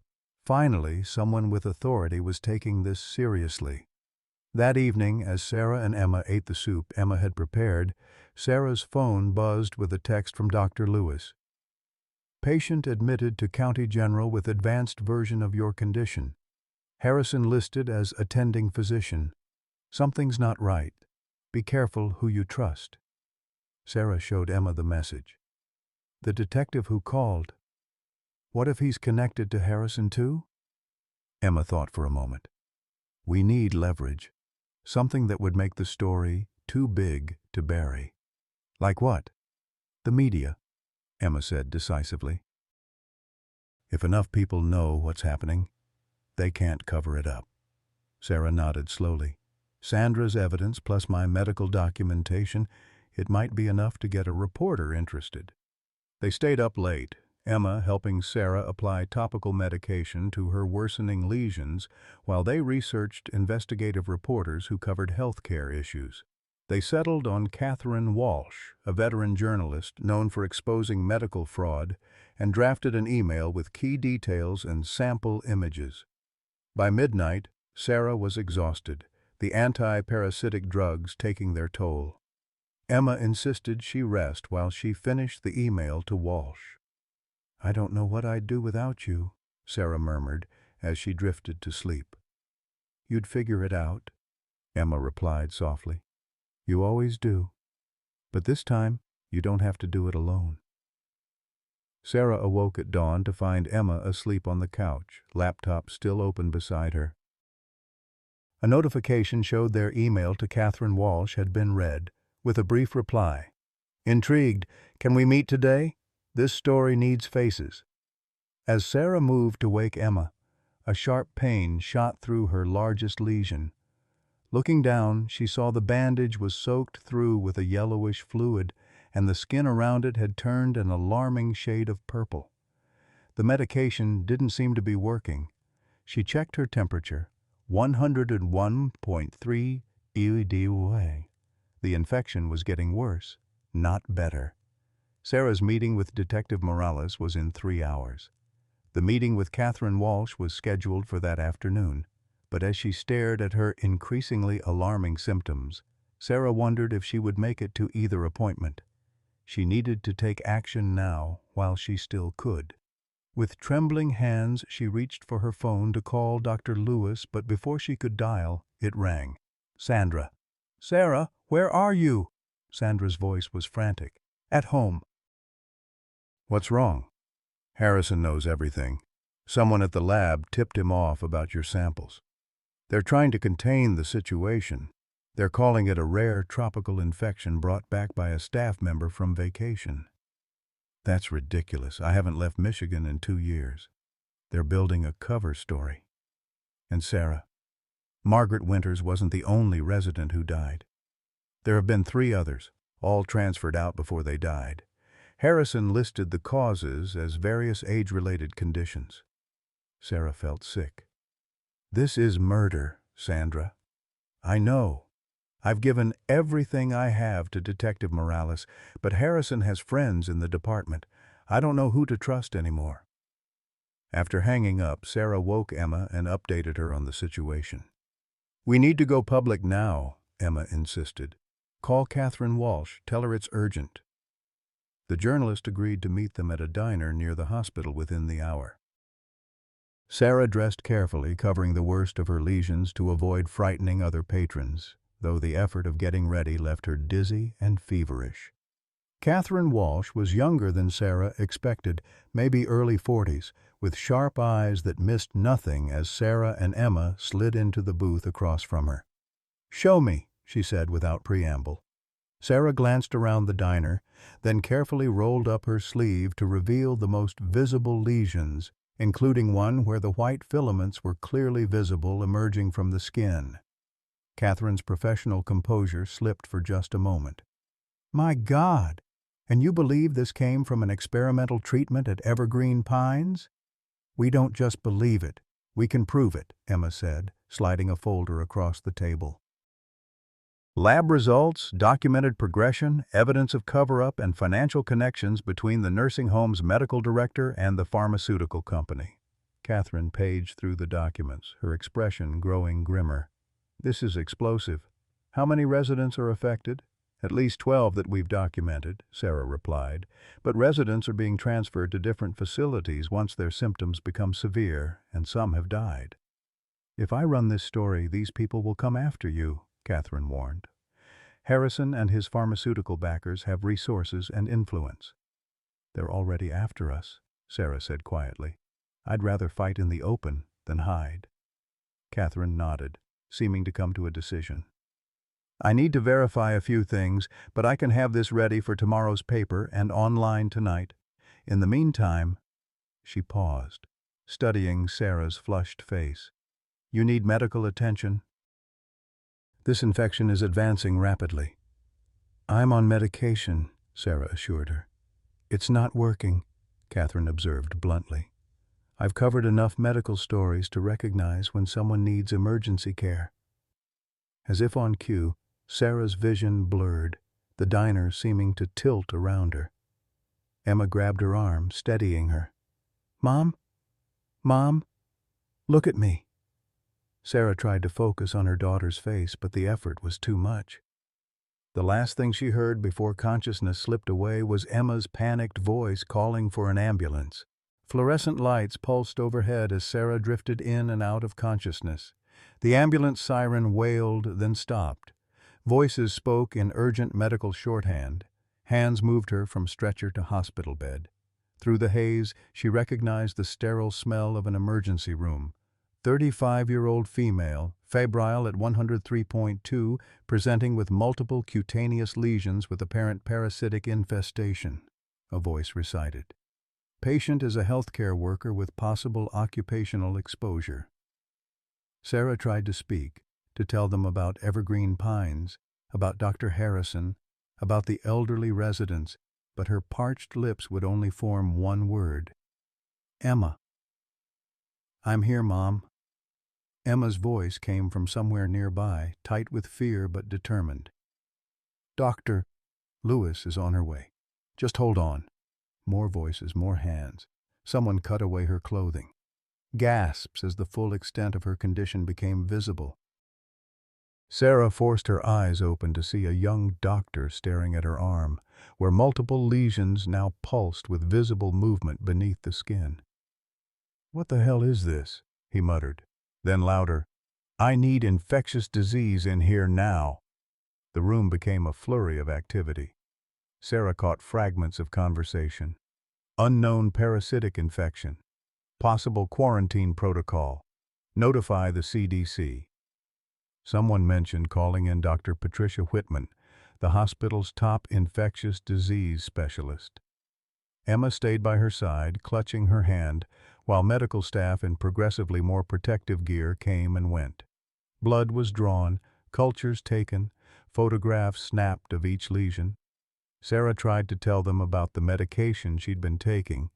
Finally, someone with authority was taking this seriously. That evening, as Sarah and Emma ate the soup Emma had prepared, Sarah's phone buzzed with a text from Dr. Lewis. Patient admitted to County General with advanced version of your condition. Harrison listed as attending physician. Something's not right. Be careful who you trust. Sarah showed Emma the message. The detective who called. What if he's connected to Harrison too? Emma thought for a moment. We need leverage. Something that would make the story too big to bury. Like what? The media, Emma said decisively. If enough people know what's happening, they can't cover it up. Sarah nodded slowly. Sandra's evidence plus my medical documentation, it might be enough to get a reporter interested. They stayed up late, Emma helping Sarah apply topical medication to her worsening lesions while they researched investigative reporters who covered healthcare issues. They settled on Catherine Walsh, a veteran journalist known for exposing medical fraud, and drafted an email with key details and sample images. By midnight, Sarah was exhausted, the anti-parasitic drugs taking their toll. Emma insisted she rest while she finished the email to Walsh. I don't know what I'd do without you, Sarah murmured as she drifted to sleep. You'd figure it out, Emma replied softly. You always do. But this time, you don't have to do it alone. Sarah awoke at dawn to find Emma asleep on the couch, laptop still open beside her. A notification showed their email to Catherine Walsh had been read, with a brief reply. Intrigued, can we meet today? This story needs faces. As Sarah moved to wake Emma, a sharp pain shot through her largest lesion. Looking down, she saw the bandage was soaked through with a yellowish fluid, and the skin around it had turned an alarming shade of purple. The medication didn't seem to be working. She checked her temperature, 101.3 EUDUA. The infection was getting worse, not better. Sarah's meeting with Detective Morales was in 3 hours. The meeting with Catherine Walsh was scheduled for that afternoon, but as she stared at her increasingly alarming symptoms, Sarah wondered if she would make it to either appointment. She needed to take action now while she still could. With trembling hands, she reached for her phone to call Dr. Lewis, but before she could dial, it rang. Sandra. Sarah, where are you? Sandra's voice was frantic. At home. What's wrong? Harrison knows everything. Someone at the lab tipped him off about your samples. They're trying to contain the situation. They're calling it a rare tropical infection brought back by a staff member from vacation. That's ridiculous. I haven't left Michigan in 2 years. They're building a cover story. And Sarah, Margaret Winters wasn't the only resident who died. There have been 3 others, all transferred out before they died. Harrison listed the causes as various age-related conditions. Sarah felt sick. This is murder, Sandra. I know. I've given everything I have to Detective Morales, but Harrison has friends in the department. I don't know who to trust anymore. After hanging up, Sarah woke Emma and updated her on the situation. We need to go public now, Emma insisted. Call Catherine Walsh. Tell her it's urgent. The journalist agreed to meet them at a diner near the hospital within the hour. Sarah dressed carefully, covering the worst of her lesions to avoid frightening other patrons, though the effort of getting ready left her dizzy and feverish. Catherine Walsh was younger than Sarah expected, maybe early 40s, with sharp eyes that missed nothing as Sarah and Emma slid into the booth across from her. "Show me," she said without preamble. Sarah glanced around the diner, then carefully rolled up her sleeve to reveal the most visible lesions, including one where the white filaments were clearly visible emerging from the skin. Catherine's professional composure slipped for just a moment. "My God! And you believe this came from an experimental treatment at Evergreen Pines?" "We don't just believe it. We can prove it," Emma said, sliding a folder across the table. Lab results, documented progression, evidence of cover-up, and financial connections between the nursing home's medical director and the pharmaceutical company. Catherine paged through the documents, her expression growing grimmer. "This is explosive. How many residents are affected?" "At least 12 that we've documented," Sarah replied, "but residents are being transferred to different facilities once their symptoms become severe, and some have died." "If I run this story, these people will come after you," Catherine warned. "Harrison and his pharmaceutical backers have resources and influence." "They're already after us," Sarah said quietly. "I'd rather fight in the open than hide." Catherine nodded, seeming to come to a decision. "I need to verify a few things, but I can have this ready for tomorrow's paper and online tonight. In the meantime—" She paused, studying Sarah's flushed face. "You need medical attention." "This infection is advancing rapidly." "I'm on medication," Sarah assured her. "It's not working," Catherine observed bluntly. "I've covered enough medical stories to recognize when someone needs emergency care." As if on cue, Sarah's vision blurred, the diner seeming to tilt around her. Emma grabbed her arm, steadying her. "Mom? Mom? Look at me." Sarah tried to focus on her daughter's face, but the effort was too much. The last thing she heard before consciousness slipped away was Emma's panicked voice calling for an ambulance. Fluorescent lights pulsed overhead as Sarah drifted in and out of consciousness. The ambulance siren wailed, then stopped. Voices spoke in urgent medical shorthand. Hands moved her from stretcher to hospital bed. Through the haze, she recognized the sterile smell of an emergency room. 35-year-old female, febrile at 103.2, presenting with multiple cutaneous lesions with apparent parasitic infestation, a voice recited. Patient is a healthcare worker with possible occupational exposure. Sarah tried to speak, to tell them about Evergreen Pines, about Dr. Harrison, about the elderly residents, but her parched lips would only form one word. "Emma." "I'm here, Mom." Emma's voice came from somewhere nearby, tight with fear but determined. "Dr. Lewis is on her way. Just hold on." More voices, more hands. Someone cut away her clothing. Gasps as the full extent of her condition became visible. Sarah forced her eyes open to see a young doctor staring at her arm, where multiple lesions now pulsed with visible movement beneath the skin. "What the hell is this?" he muttered. Then louder, "I need infectious disease in here now." The room became a flurry of activity. Sarah caught fragments of conversation. Unknown parasitic infection. Possible quarantine protocol. Notify the CDC. Someone mentioned calling in Dr. Patricia Whitman, the hospital's top infectious disease specialist. Emma stayed by her side, clutching her hand, while medical staff in progressively more protective gear came and went. Blood was drawn, cultures taken, photographs snapped of each lesion. Sarah tried to tell them about the medication she'd been taking,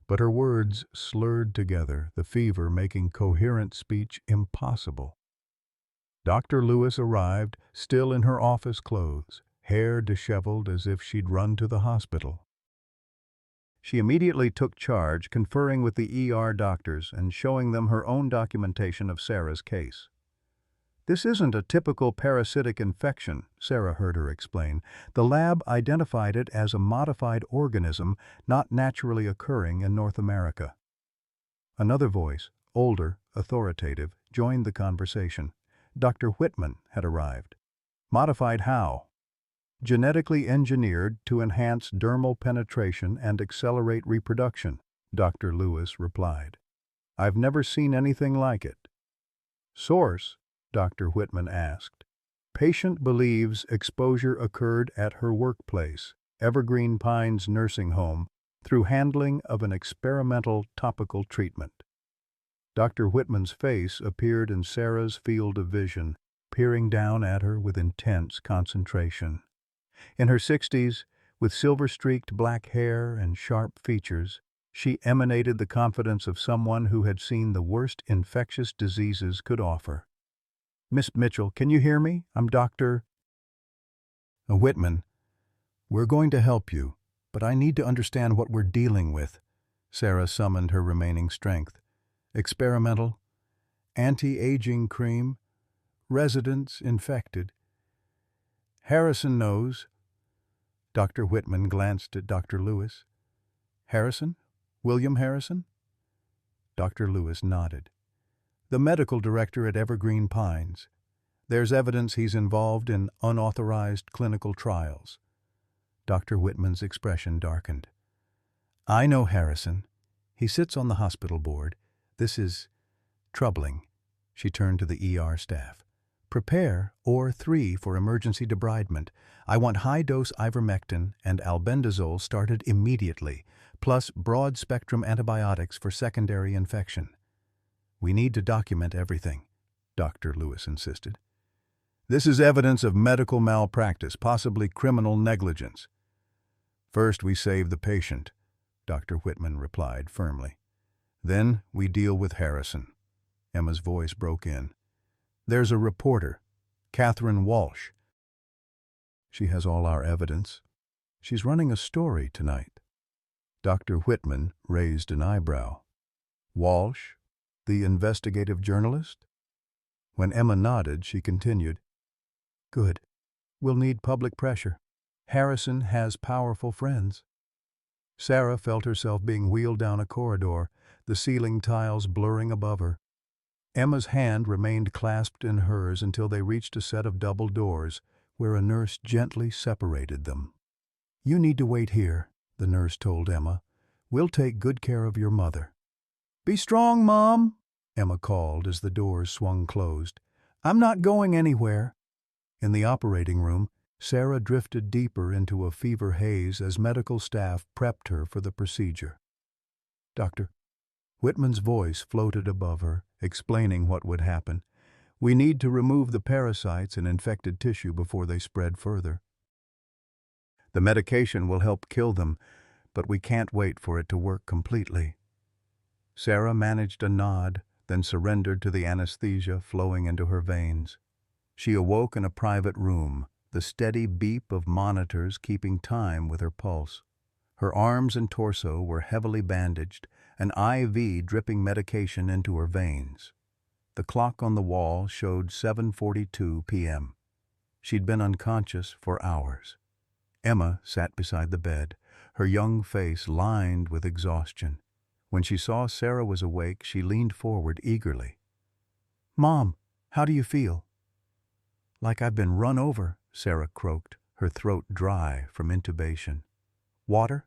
but her words slurred together, the fever making coherent speech impossible. Dr. Lewis arrived, still in her office clothes, hair disheveled as if she'd run to the hospital. She immediately took charge, conferring with the ER doctors and showing them her own documentation of Sarah's case. "This isn't a typical parasitic infection," Sarah heard her explain. "The lab identified it as a modified organism not naturally occurring in North America." Another voice, older, authoritative, joined the conversation. Dr. Whitman had arrived. "Modified how?" "Genetically engineered to enhance dermal penetration and accelerate reproduction," Dr. Lewis replied. "I've never seen anything like it." "Source?" Dr. Whitman asked. "Patient believes exposure occurred at her workplace, Evergreen Pines Nursing Home, through handling of an experimental topical treatment." Dr. Whitman's face appeared in Sarah's field of vision, peering down at her with intense concentration. In her 60s, with silver-streaked black hair and sharp features, she emanated the confidence of someone who had seen the worst infectious diseases could offer. "Miss Mitchell, can you hear me? I'm Dr. Whitman. We're going to help you, but I need to understand what we're dealing with." Sarah summoned her remaining strength. "Experimental, anti-aging cream, residents infected. Harrison knows." Dr. Whitman glanced at Dr. Lewis. "Harrison? William Harrison?" Dr. Lewis nodded. "The medical director at Evergreen Pines. There's evidence he's involved in unauthorized clinical trials." Dr. Whitman's expression darkened. "I know Harrison. He sits on the hospital board. This is troubling." She turned to the ER staff. "Prepare OR3 for emergency debridement. I want high-dose ivermectin and albendazole started immediately, plus broad-spectrum antibiotics for secondary infection." "We need to document everything," Dr. Lewis insisted. "This is evidence of medical malpractice, possibly criminal negligence." "First we save the patient," Dr. Whitman replied firmly. "Then we deal with Harrison." Emma's voice broke in. "There's a reporter, Catherine Walsh. She has all our evidence. She's running a story tonight." Dr. Whitman raised an eyebrow. "Walsh? The investigative journalist?" When Emma nodded, she continued, "Good. We'll need public pressure. Harrison has powerful friends." Sarah felt herself being wheeled down a corridor, the ceiling tiles blurring above her. Emma's hand remained clasped in hers until they reached a set of double doors, where a nurse gently separated them. "You need to wait here," the nurse told Emma. "We'll take good care of your mother." "Be strong, Mom," Emma called as the doors swung closed. "I'm not going anywhere." In the operating room, Sarah drifted deeper into a fever haze as medical staff prepped her for the procedure. "Dr. Whitman's voice floated above her, explaining what would happen. "We need to remove the parasites in infected tissue before they spread further. The medication will help kill them, but we can't wait for it to work completely." Sarah managed a nod, then surrendered to the anesthesia flowing into her veins. She awoke in a private room, the steady beep of monitors keeping time with her pulse. Her arms and torso were heavily bandaged, an IV dripping medication into her veins. The clock on the wall showed 7:42 p.m. She'd been unconscious for hours. Emma sat beside the bed, her young face lined with exhaustion. When she saw Sarah was awake, she leaned forward eagerly. "Mom, how do you feel?" "Like I've been run over," Sarah croaked, her throat dry from intubation. "Water?"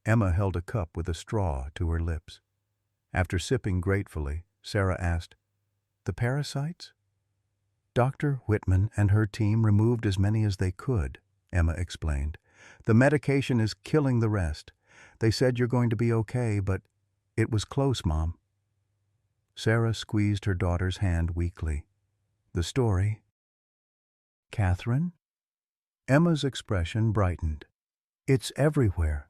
Emma held a cup with a straw to her lips. After sipping gratefully, Sarah asked, "The parasites?" Dr. Whitman and her team removed as many as they could, Emma explained. The medication is killing the rest. They said you're going to be okay, but it was close, Mom. Sarah squeezed her daughter's hand weakly. The story? Catherine? Emma's expression brightened. It's everywhere.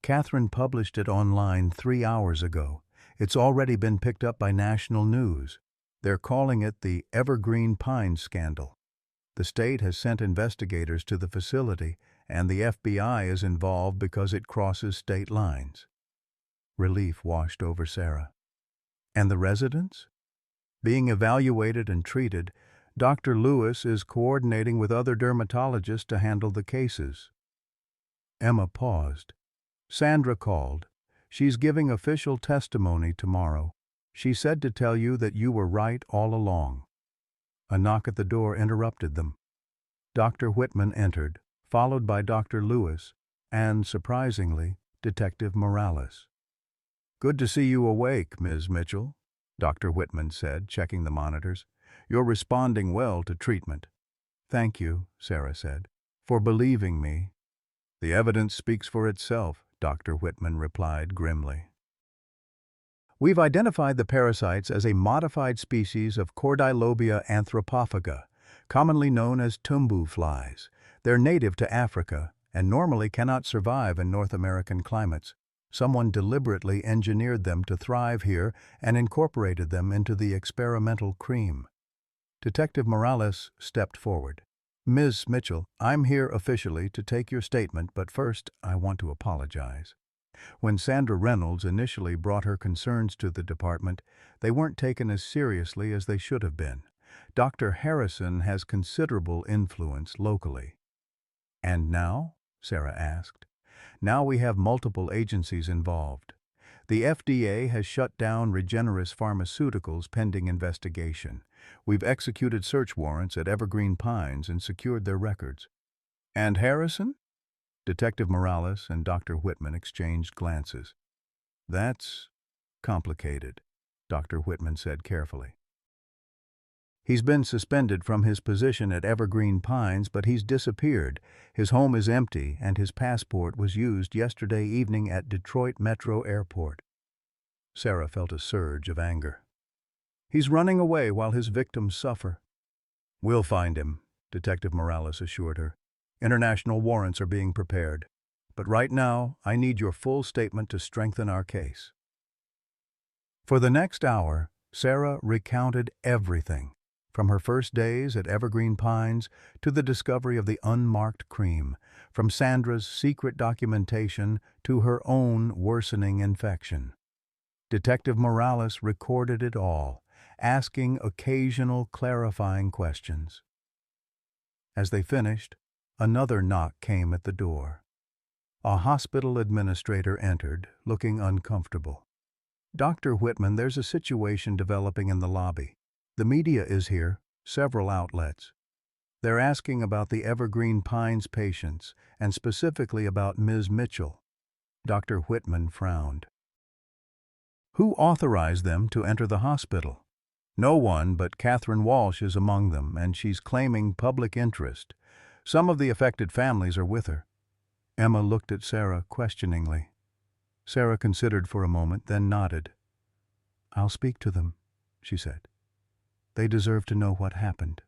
Catherine published it online 3 hours ago. It's already been picked up by national news. They're calling it the Evergreen Pines scandal. The state has sent investigators to the facility, and the FBI is involved because it crosses state lines. Relief washed over Sarah. And the residents? Being evaluated and treated, Dr. Lewis is coordinating with other dermatologists to handle the cases. Emma paused. Sandra called. She's giving official testimony tomorrow. She said to tell you that you were right all along. A knock at the door interrupted them. Dr. Whitman entered, followed by Dr. Lewis and, surprisingly, Detective Morales. "Good to see you awake, Ms. Mitchell," Dr. Whitman said, checking the monitors. "You're responding well to treatment." "Thank you," Sarah said, "for believing me." "The evidence speaks for itself," Dr. Whitman replied grimly. "We've identified the parasites as a modified species of Cordylobia anthropophaga, commonly known as tumbu flies. They're native to Africa and normally cannot survive in North American climates. Someone deliberately engineered them to thrive here and incorporated them into the experimental cream." Detective Morales stepped forward. "Ms. Mitchell, I'm here officially to take your statement, but first I want to apologize. When Sandra Reynolds initially brought her concerns to the department, they weren't taken as seriously as they should have been. Dr. Harrison has considerable influence locally." "And now?" Sarah asked. "Now we have multiple agencies involved. The FDA has shut down Regeneris Pharmaceuticals pending investigation. We've executed search warrants at Evergreen Pines and secured their records." "And Harrison?" Detective Morales and Dr. Whitman exchanged glances. "That's complicated," Dr. Whitman said carefully. "He's been suspended from his position at Evergreen Pines, but he's disappeared. His home is empty, and his passport was used yesterday evening at Detroit Metro Airport." Sarah felt a surge of anger. "He's running away while his victims suffer." "We'll find him," Detective Morales assured her. "International warrants are being prepared. But right now, I need your full statement to strengthen our case." For the next hour, Sarah recounted everything, from her first days at Evergreen Pines to the discovery of the unmarked cream, from Sandra's secret documentation to her own worsening infection. Detective Morales recorded it all, asking occasional clarifying questions. As they finished, another knock came at the door. A hospital administrator entered, looking uncomfortable. "Dr. Whitman, there's a situation developing in the lobby. The media is here, several outlets. They're asking about the Evergreen Pines patients, and specifically about Ms. Mitchell." Dr. Whitman frowned. "Who authorized them to enter the hospital?" "No one, but Catherine Walsh is among them, and she's claiming public interest. Some of the affected families are with her." Emma looked at Sarah questioningly. Sarah considered for a moment, then nodded. "I'll speak to them," she said. "They deserve to know what happened."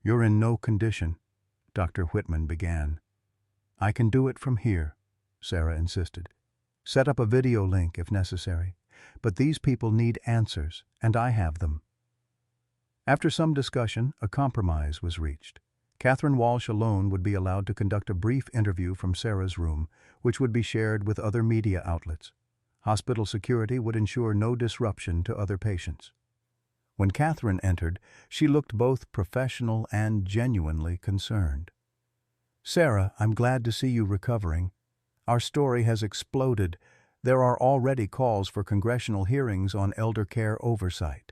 "You're in no condition," Dr. Whitman began. "I can do it from here," Sarah insisted. "Set up a video link if necessary. But these people need answers, and I have them." After some discussion, a compromise was reached. Catherine Walsh alone would be allowed to conduct a brief interview from Sarah's room, which would be shared with other media outlets. Hospital security would ensure no disruption to other patients. When Catherine entered, she looked both professional and genuinely concerned. "Sarah, I'm glad to see you recovering. Our story has exploded. There are already calls for congressional hearings on elder care oversight."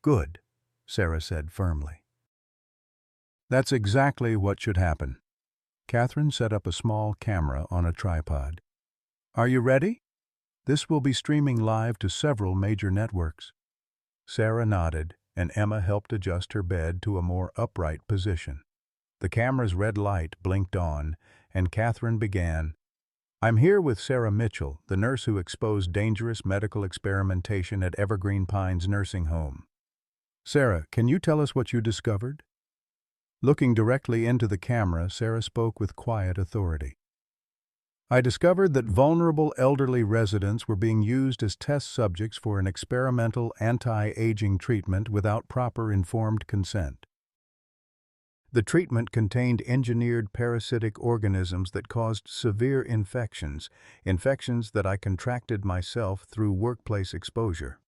"Good," Sarah said firmly. "That's exactly what should happen." Catherine set up a small camera on a tripod. "Are you ready? This will be streaming live to several major networks." Sarah nodded, and Emma helped adjust her bed to a more upright position. The camera's red light blinked on, and Catherine began, "I'm here with Sarah Mitchell, the nurse who exposed dangerous medical experimentation at Evergreen Pines Nursing Home. Sarah, can you tell us what you discovered?" Looking directly into the camera, Sarah spoke with quiet authority. "I discovered that vulnerable elderly residents were being used as test subjects for an experimental anti-aging treatment without proper informed consent. The treatment contained engineered parasitic organisms that caused severe infections that I contracted myself through workplace exposure."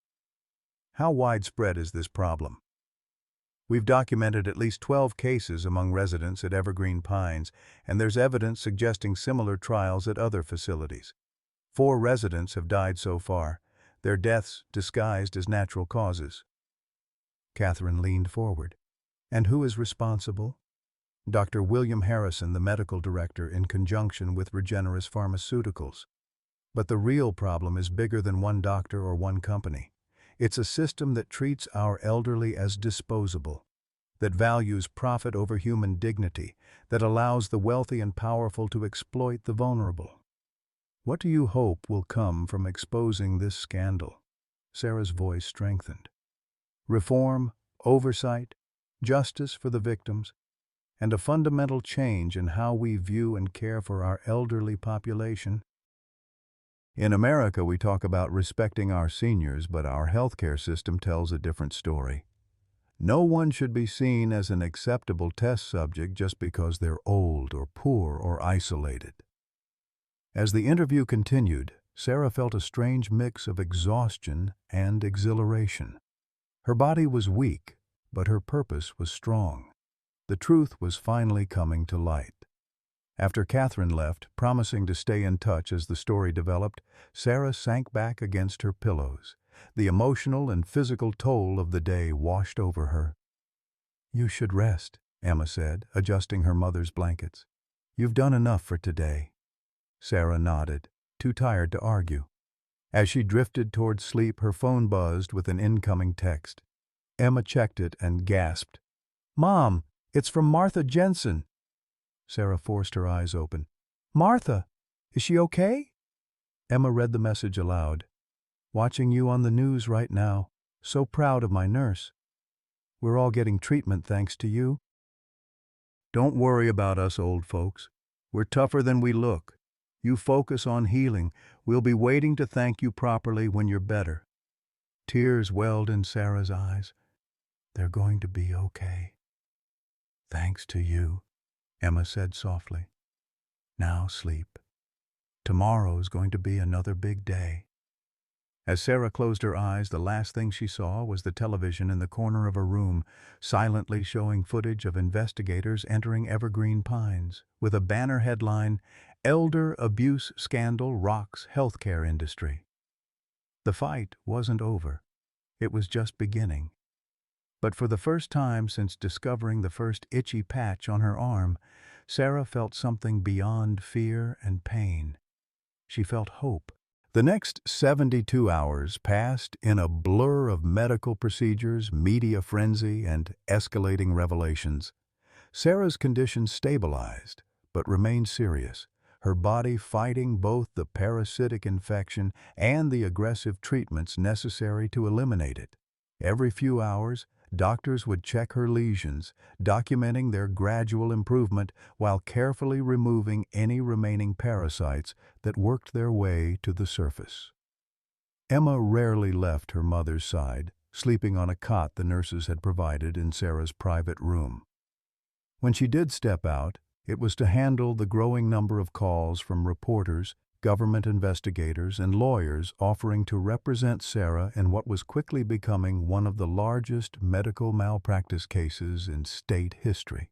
How widespread is this problem? We've documented at least 12 cases among residents at Evergreen Pines, and there's evidence suggesting similar trials at other facilities. 4 residents have died so far, their deaths disguised as natural causes. Catherine leaned forward. "And who is responsible?" "Dr. William Harrison, the medical director, in conjunction with Regeneris Pharmaceuticals. But the real problem is bigger than one doctor or one company. It's a system that treats our elderly as disposable, that values profit over human dignity, that allows the wealthy and powerful to exploit the vulnerable. What do you hope will come from exposing this scandal?" Sarah's voice strengthened. "Reform, oversight, justice for the victims, and a fundamental change in how we view and care for our elderly population. In America, we talk about respecting our seniors, but our healthcare system tells a different story. No one should be seen as an acceptable test subject just because they're old or poor or isolated." As the interview continued, Sarah felt a strange mix of exhaustion and exhilaration. Her body was weak, but her purpose was strong. The truth was finally coming to light. After Catherine left, promising to stay in touch as the story developed, Sarah sank back against her pillows. The emotional and physical toll of the day washed over her. "You should rest," Emma said, adjusting her mother's blankets. "You've done enough for today." Sarah nodded, too tired to argue. As she drifted toward sleep, her phone buzzed with an incoming text. Emma checked it and gasped. "Mom, it's from Martha Jensen." Sarah forced her eyes open. "Martha, is she okay?" Emma read the message aloud. "Watching you on the news right now. So proud of my nurse. We're all getting treatment thanks to you." "Don't worry about us old folks. We're tougher than we look. You focus on healing. We'll be waiting to thank you properly when you're better." Tears welled in Sarah's eyes. "They're going to be okay. Thanks to you," Emma said softly. "Now sleep. Tomorrow's going to be another big day." As Sarah closed her eyes, the last thing she saw was the television in the corner of her room, silently showing footage of investigators entering Evergreen Pines, with a banner headline, "Elder Abuse Scandal Rocks Healthcare Industry." The fight wasn't over. It was just beginning. But for the first time since discovering the first itchy patch on her arm, Sarah felt something beyond fear and pain. She felt hope. The next 72 hours passed in a blur of medical procedures, media frenzy, and escalating revelations. Sarah's condition stabilized, but remained serious, her body fighting both the parasitic infection and the aggressive treatments necessary to eliminate it. Every few hours, doctors would check her lesions, documenting their gradual improvement while carefully removing any remaining parasites that worked their way to the surface. Emma rarely left her mother's side, sleeping on a cot the nurses had provided in Sarah's private room. When she did step out, it was to handle the growing number of calls from reporters, government investigators, and lawyers offering to represent Sarah in what was quickly becoming one of the largest medical malpractice cases in state history.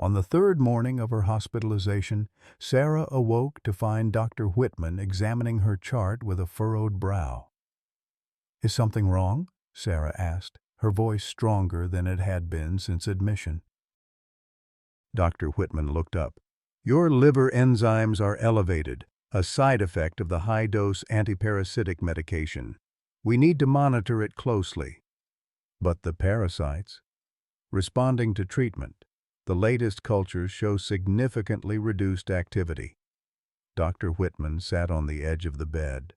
On the 3rd morning of her hospitalization, Sarah awoke to find Dr. Whitman examining her chart with a furrowed brow. "Is something wrong?" Sarah asked, her voice stronger than it had been since admission. Dr. Whitman looked up. "Your liver enzymes are elevated, a side effect of the high-dose antiparasitic medication. We need to monitor it closely." But the parasites? Responding to treatment, the latest cultures show significantly reduced activity. Dr. Whitman sat on the edge of the bed.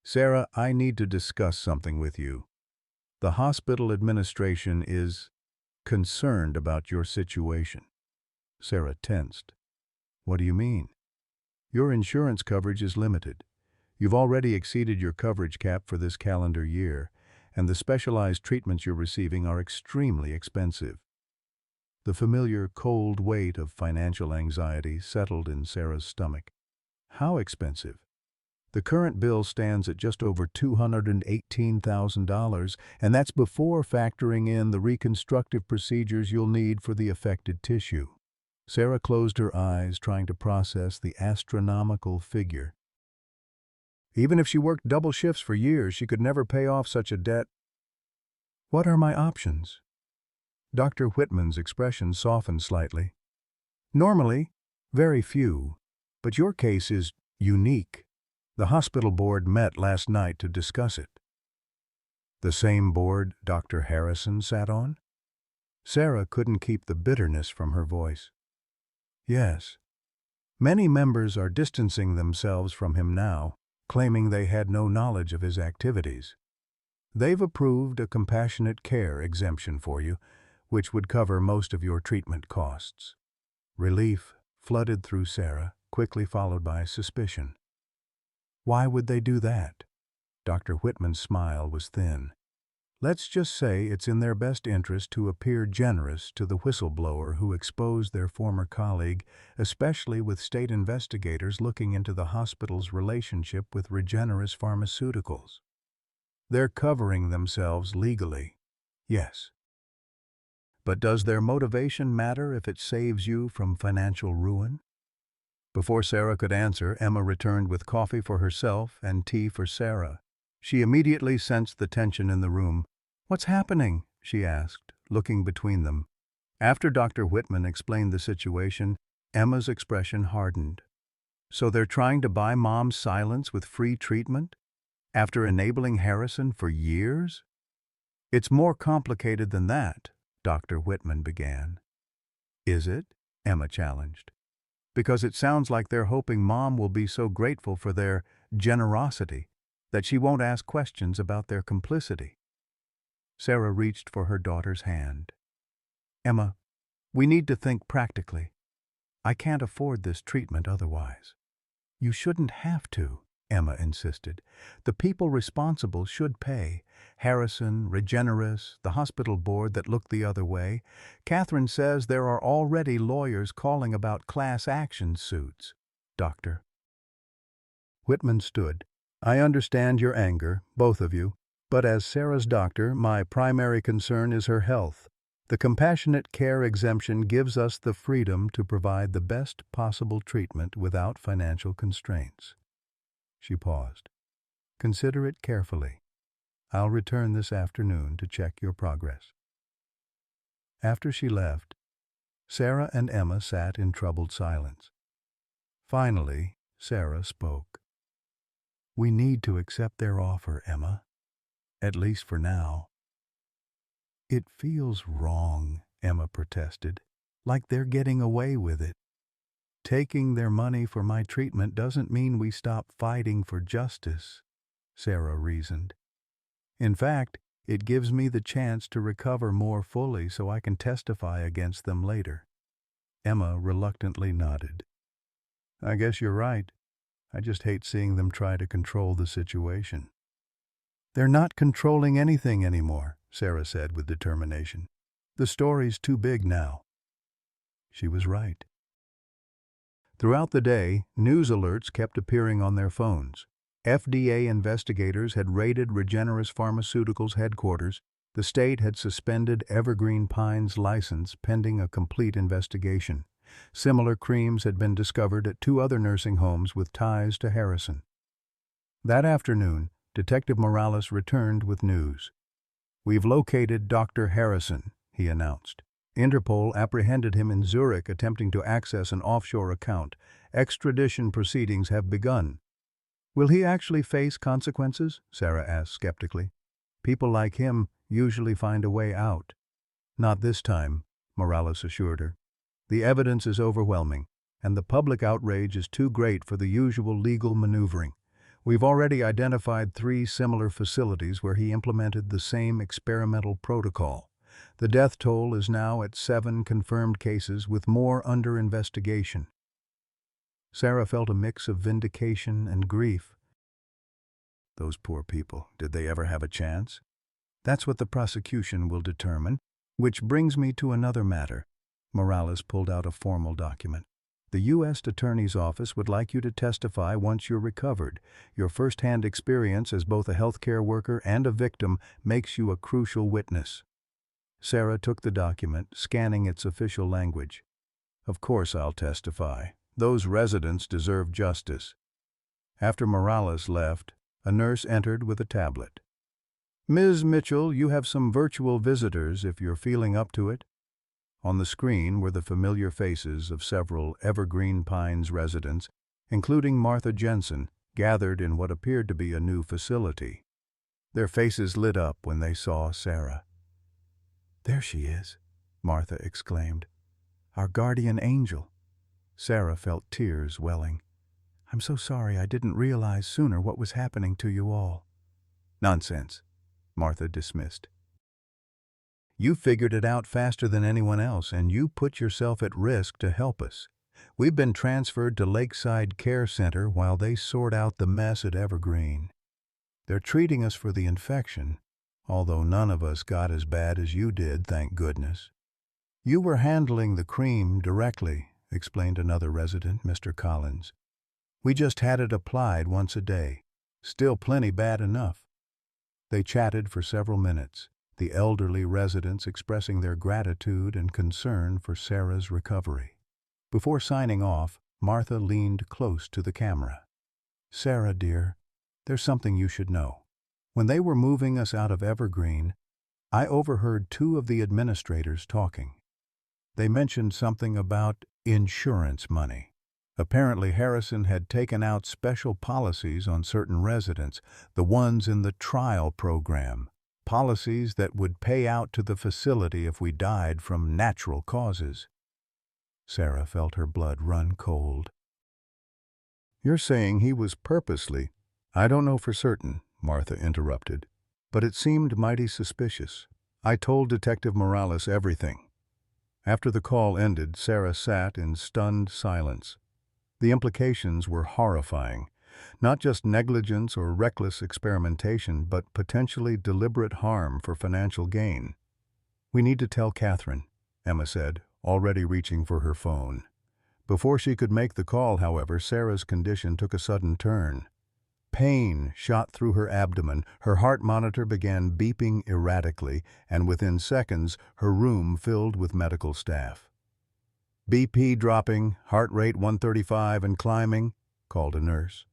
Sarah, I need to discuss something with you. The hospital administration is concerned about your situation. Sarah tensed. What do you mean? Your insurance coverage is limited. You've already exceeded your coverage cap for this calendar year, and the specialized treatments you're receiving are extremely expensive. The familiar cold weight of financial anxiety settled in Sarah's stomach. How expensive? The current bill stands at just over $218,000, and that's before factoring in the reconstructive procedures you'll need for the affected tissue. Sarah closed her eyes, trying to process the astronomical figure. Even if she worked double shifts for years, she could never pay off such a debt. What are my options? Dr. Whitman's expression softened slightly. Normally, very few, but your case is unique. The hospital board met last night to discuss it. The same board Dr. Harrison sat on? Sarah couldn't keep the bitterness from her voice. Yes. Many members are distancing themselves from him now, claiming they had no knowledge of his activities. They've approved a compassionate care exemption for you, which would cover most of your treatment costs. Relief flooded through Sarah, quickly followed by suspicion. Why would they do that? Dr. Whitman's smile was thin. Let's just say it's in their best interest to appear generous to the whistleblower who exposed their former colleague, especially with state investigators looking into the hospital's relationship with Regeneris Pharmaceuticals. They're covering themselves legally, yes. But does their motivation matter if it saves you from financial ruin? Before Sarah could answer, Emma returned with coffee for herself and tea for Sarah. She immediately sensed the tension in the room. What's happening? She asked, looking between them. After Dr. Whitman explained the situation, Emma's expression hardened. So they're trying to buy Mom's silence with free treatment? After enabling Harrison for years? It's more complicated than that, Dr. Whitman began. Is it? Emma challenged. Because it sounds like they're hoping Mom will be so grateful for their generosity that she won't ask questions about their complicity. Sarah reached for her daughter's hand. Emma, we need to think practically. I can't afford this treatment otherwise. You shouldn't have to, Emma insisted. The people responsible should pay. Harrison, Regeneris, the hospital board that looked the other way. Catherine says there are already lawyers calling about class action suits. Doctor. Whitman stood. I understand your anger, both of you, but as Sarah's doctor, my primary concern is her health. The compassionate care exemption gives us the freedom to provide the best possible treatment without financial constraints. She paused. Consider it carefully. I'll return this afternoon to check your progress. After she left, Sarah and Emma sat in troubled silence. Finally, Sarah spoke. We need to accept their offer, Emma. At least for now. It feels wrong, Emma protested, like they're getting away with it. Taking their money for my treatment doesn't mean we stop fighting for justice, Sarah reasoned. In fact, it gives me the chance to recover more fully so I can testify against them later. Emma reluctantly nodded. I guess you're right. I just hate seeing them try to control the situation. They're not controlling anything anymore, Sarah said with determination. The story's too big now. She was right. Throughout the day, news alerts kept appearing on their phones. FDA investigators had raided Regeneris Pharmaceuticals' headquarters. The state had suspended Evergreen Pine's license pending a complete investigation. Similar creams had been discovered at 2 other nursing homes with ties to Harrison. That afternoon, Detective Morales returned with news. We've located Dr. Harrison, he announced. Interpol apprehended him in Zurich attempting to access an offshore account. Extradition proceedings have begun. Will he actually face consequences? Sarah asked skeptically. People like him usually find a way out. Not this time, Morales assured her. The evidence is overwhelming, and the public outrage is too great for the usual legal maneuvering. We've already identified 3 similar facilities where he implemented the same experimental protocol. The death toll is now at 7 confirmed cases, with more under investigation. Sarah felt a mix of vindication and grief. Those poor people, did they ever have a chance? That's what the prosecution will determine. Which brings me to another matter. Morales pulled out a formal document. The U.S. Attorney's Office would like you to testify once you're recovered. Your first-hand experience as both a healthcare worker and a victim makes you a crucial witness. Sarah took the document, scanning its official language. Of course I'll testify. Those residents deserve justice. After Morales left, a nurse entered with a tablet. Ms. Mitchell, you have some virtual visitors if you're feeling up to it. On the screen were the familiar faces of several Evergreen Pines residents, including Martha Jensen, gathered in what appeared to be a new facility. Their faces lit up when they saw Sarah. There she is, Martha exclaimed. Our guardian angel. Sarah felt tears welling. I'm so sorry I didn't realize sooner what was happening to you all. Nonsense, Martha dismissed. You figured it out faster than anyone else, and you put yourself at risk to help us. We've been transferred to Lakeside Care Center while they sort out the mess at Evergreen. They're treating us for the infection, although none of us got as bad as you did, thank goodness. You were handling the cream directly, explained another resident, Mr. Collins. We just had it applied once a day. Still plenty bad enough. They chatted for several minutes, the elderly residents expressing their gratitude and concern for Sarah's recovery. Before signing off, Martha leaned close to the camera. Sarah, dear, there's something you should know. When they were moving us out of Evergreen, I overheard 2 of the administrators talking. They mentioned something about insurance money. Apparently Harrison had taken out special policies on certain residents, the ones in the trial program. Policies that would pay out to the facility if we died from natural causes. Sarah felt her blood run cold. You're saying he was purposely? I don't know for certain, Martha interrupted, but it seemed mighty suspicious. I told Detective Morales everything. After the call ended, Sarah sat in stunned silence. The implications were horrifying. Not just negligence or reckless experimentation, but potentially deliberate harm for financial gain. We need to tell Catherine, Emma said, already reaching for her phone. Before she could make the call, however, Sarah's condition took a sudden turn. Pain shot through her abdomen, her heart monitor began beeping erratically, and within seconds, her room filled with medical staff. BP dropping, heart rate 135 and climbing, called a nurse.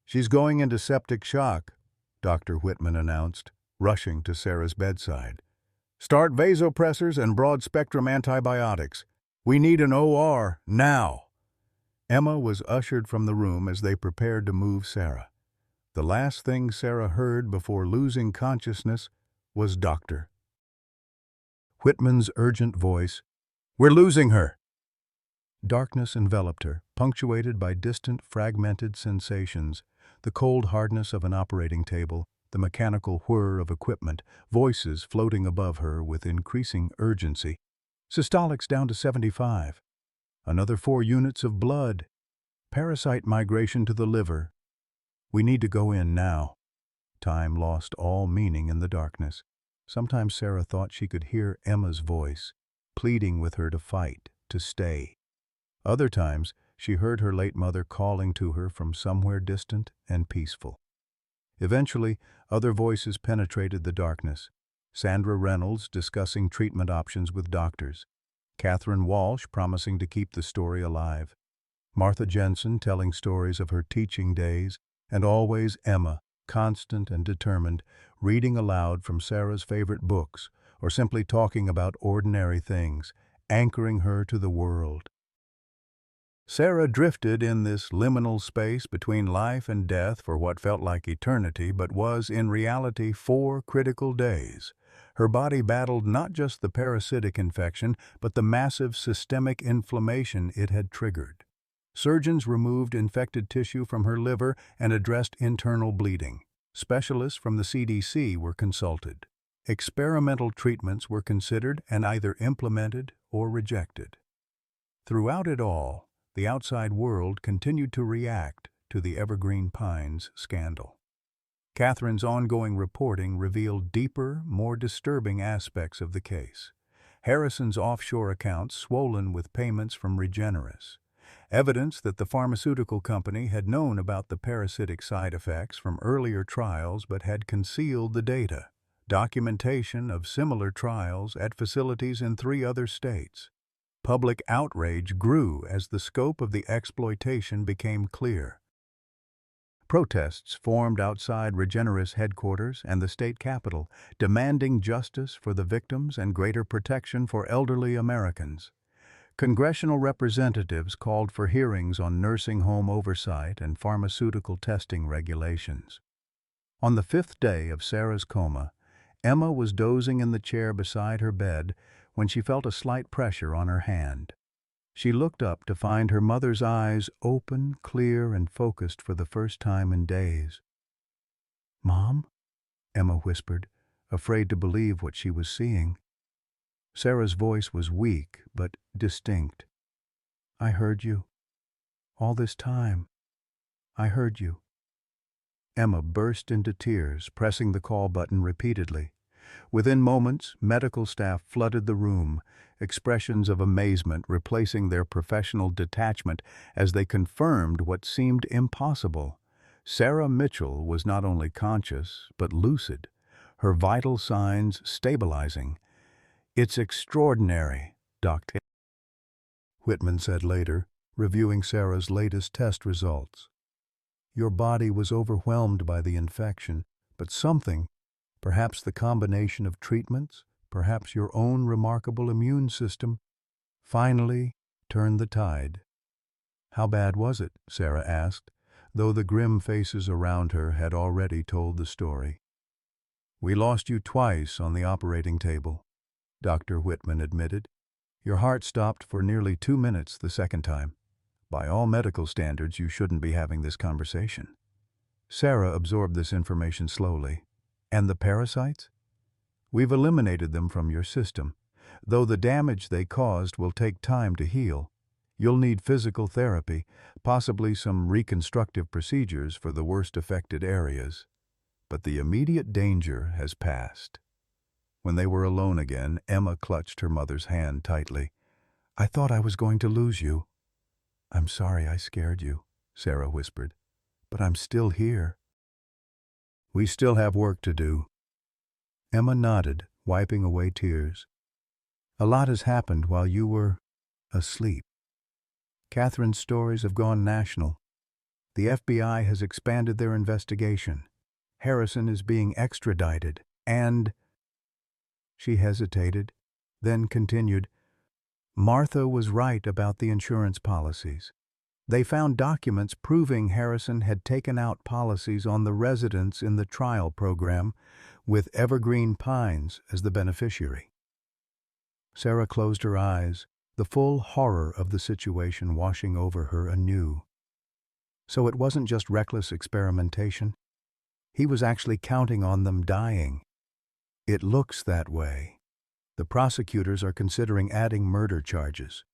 She's going into septic shock, Dr. Whitman announced, rushing to Sarah's bedside. Start vasopressors and broad-spectrum antibiotics. We need an OR, now. Emma was ushered from the room as they prepared to move Sarah. The last thing Sarah heard before losing consciousness was Dr. Whitman's urgent voice, We're losing her. Darkness enveloped her, punctuated by distant, fragmented sensations. The cold hardness of an operating table, the mechanical whir of equipment, voices floating above her with increasing urgency. Systolics down to 75. Another 4 units of blood. Parasite migration to the liver. We need to go in now. Time lost all meaning in the darkness. Sometimes Sarah thought she could hear Emma's voice, pleading with her to fight, to stay. Other times, she heard her late mother calling to her from somewhere distant and peaceful. Eventually, other voices penetrated the darkness. Sandra Reynolds discussing treatment options with doctors. Catherine Walsh promising to keep the story alive. Martha Jensen telling stories of her teaching days, and always Emma, constant and determined, reading aloud from Sarah's favorite books, or simply talking about ordinary things, anchoring her to the world. Sarah drifted in this liminal space between life and death for what felt like eternity but was, in reality, 4 critical days. Her body battled not just the parasitic infection, but the massive systemic inflammation it had triggered. Surgeons removed infected tissue from her liver and addressed internal bleeding. Specialists from the CDC were consulted. Experimental treatments were considered and either implemented or rejected. Throughout it all, the outside world continued to react to the Evergreen Pines scandal. Catherine's ongoing reporting revealed deeper, more disturbing aspects of the case. Harrison's offshore accounts swollen with payments from Regeneris. Evidence that the pharmaceutical company had known about the parasitic side effects from earlier trials but had concealed the data. Documentation of similar trials at facilities in 3 other states. Public outrage grew as the scope of the exploitation became clear. Protests formed outside Regeneris headquarters and the state capitol, demanding justice for the victims and greater protection for elderly Americans. Congressional representatives called for hearings on nursing home oversight and pharmaceutical testing regulations. On the 5th day of Sarah's coma, Emma was dozing in the chair beside her bed when she felt a slight pressure on her hand. She looked up to find her mother's eyes open, clear, and focused for the first time in days. "Mom?" Emma whispered, afraid to believe what she was seeing. Sarah's voice was weak but distinct. "I heard you. All this time. I heard you." Emma burst into tears, pressing the call button repeatedly. Within moments, medical staff flooded the room, expressions of amazement replacing their professional detachment as they confirmed what seemed impossible. Sarah Mitchell was not only conscious, but lucid, her vital signs stabilizing. "It's extraordinary," Dr. Whitman said later, reviewing Sarah's latest test results. "Your body was overwhelmed by the infection, but something, perhaps the combination of treatments, perhaps your own remarkable immune system, finally turned the tide." "How bad was it?" Sarah asked, though the grim faces around her had already told the story. "We lost you twice on the operating table," Dr. Whitman admitted. "Your heart stopped for nearly 2 minutes the second time. By all medical standards, you shouldn't be having this conversation." Sarah absorbed this information slowly. "And the parasites?" "We've eliminated them from your system, though the damage they caused will take time to heal. You'll need physical therapy, possibly some reconstructive procedures for the worst affected areas. But the immediate danger has passed." When they were alone again, Emma clutched her mother's hand tightly. "I thought I was going to lose you." "I'm sorry I scared you," Sarah whispered, "but I'm still here." "We still have work to do." Emma nodded, wiping away tears. "A lot has happened while you were asleep. Catherine's stories have gone national. The FBI has expanded their investigation. Harrison is being extradited, and—" She hesitated, then continued, "Martha was right about the insurance policies. They found documents proving Harrison had taken out policies on the residents in the trial program, with Evergreen Pines as the beneficiary." Sarah closed her eyes, the full horror of the situation washing over her anew. So it wasn't just reckless experimentation. He was actually counting on them dying. "It looks that way. The prosecutors are considering adding murder charges."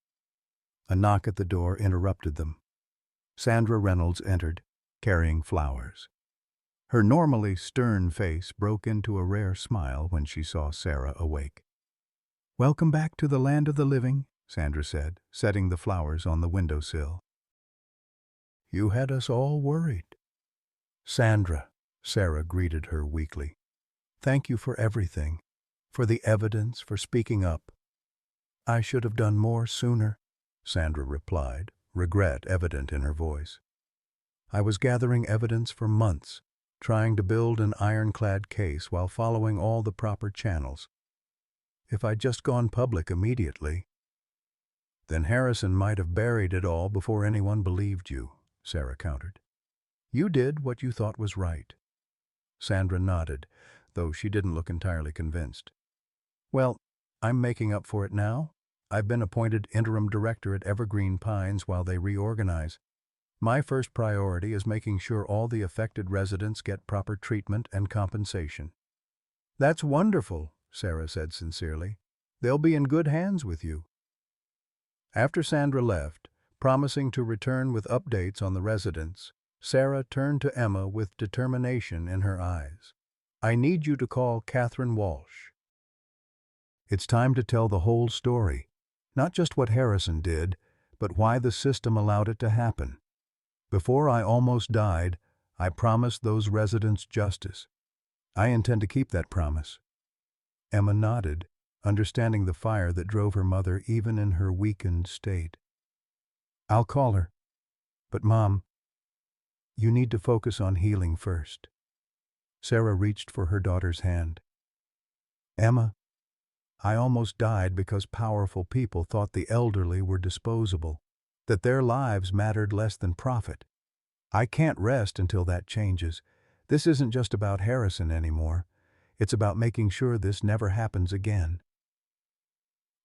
A knock at the door interrupted them. Sandra Reynolds entered, carrying flowers. Her normally stern face broke into a rare smile when she saw Sarah awake. "Welcome back to the land of the living," Sandra said, setting the flowers on the windowsill. "You had us all worried." "Sandra," Sarah greeted her weakly, "thank you for everything, for the evidence, for speaking up." "I should have done more sooner," Sandra replied, regret evident in her voice. "I was gathering evidence for months, trying to build an ironclad case while following all the proper channels. If I'd just gone public immediately—" Then Harrison might have buried it all before anyone believed you, Sarah countered. You did what you thought was right. Sandra nodded, though she didn't look entirely convinced. Well, I'm making up for it now. I've been appointed interim director at Evergreen Pines while they reorganize. My first priority is making sure all the affected residents get proper treatment and compensation. That's wonderful, Sarah said sincerely. They'll be in good hands with you. After Sandra left, promising to return with updates on the residents, Sarah turned to Emma with determination in her eyes. I need you to call Catherine Walsh. It's time to tell the whole story, not just what Harrison did, but why the system allowed it to happen. Before I almost died, I promised those residents justice. I intend to keep that promise. Emma nodded, understanding the fire that drove her mother even in her weakened state. I'll call her. But Mom, you need to focus on healing first. Sarah reached for her daughter's hand. Emma, I almost died because powerful people thought the elderly were disposable, that their lives mattered less than profit. I can't rest until that changes. This isn't just about Harrison anymore. It's about making sure this never happens again.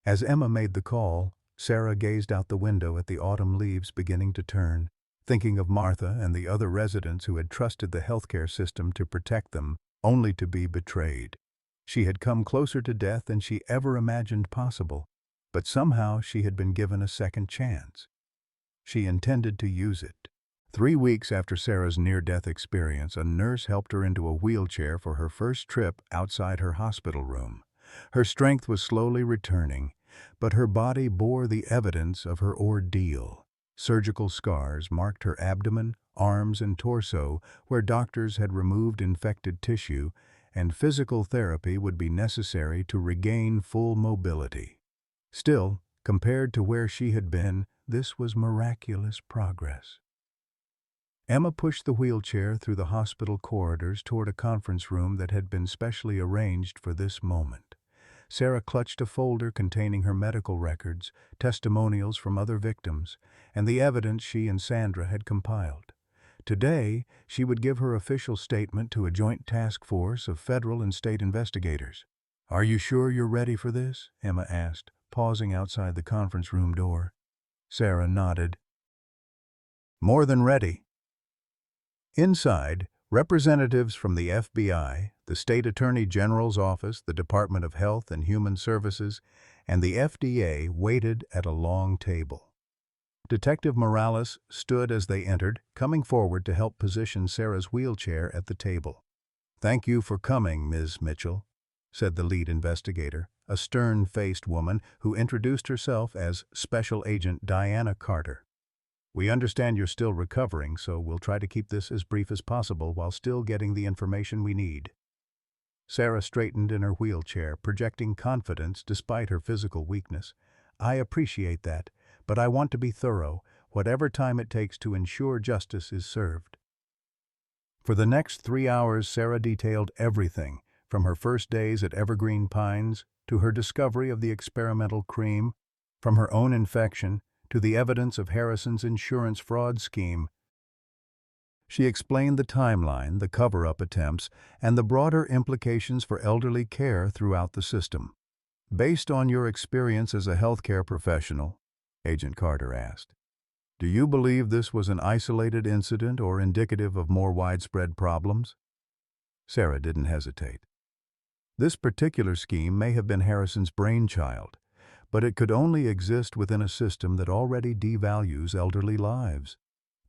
As Emma made the call, Sarah gazed out the window at the autumn leaves beginning to turn, thinking of Martha and the other residents who had trusted the healthcare system to protect them, only to be betrayed. She had come closer to death than she ever imagined possible, but somehow she had been given a second chance. She intended to use it. 3 weeks after Sarah's near-death experience, a nurse helped her into a wheelchair for her first trip outside her hospital room. Her strength was slowly returning, but her body bore the evidence of her ordeal. Surgical scars marked her abdomen, arms, and torso, where doctors had removed infected tissue, and physical therapy would be necessary to regain full mobility. Still, compared to where she had been, this was miraculous progress. Emma pushed the wheelchair through the hospital corridors toward a conference room that had been specially arranged for this moment. Sarah clutched a folder containing her medical records, testimonials from other victims, and the evidence she and Sandra had compiled. Today, she would give her official statement to a joint task force of federal and state investigators. Are you sure you're ready for this? Emma asked, pausing outside the conference room door. Sarah nodded. More than ready. Inside, representatives from the FBI, the State Attorney General's Office, the Department of Health and Human Services, and the FDA waited at a long table. Detective Morales stood as they entered, coming forward to help position Sarah's wheelchair at the table. Thank you for coming, Ms. Mitchell, said the lead investigator, a stern-faced woman who introduced herself as Special Agent Diana Carter. We understand you're still recovering, so we'll try to keep this as brief as possible while still getting the information we need. Sarah straightened in her wheelchair, projecting confidence despite her physical weakness. I appreciate that, but I want to be thorough, whatever time it takes to ensure justice is served. For the next 3 hours, Sarah detailed everything, from her first days at Evergreen Pines to her discovery of the experimental cream, from her own infection to the evidence of Harrison's insurance fraud scheme. She explained the timeline, the cover-up attempts, and the broader implications for elderly care throughout the system. Based on your experience as a healthcare professional, Agent Carter asked, do you believe this was an isolated incident or indicative of more widespread problems? Sarah didn't hesitate. This particular scheme may have been Harrison's brainchild, but it could only exist within a system that already devalues elderly lives.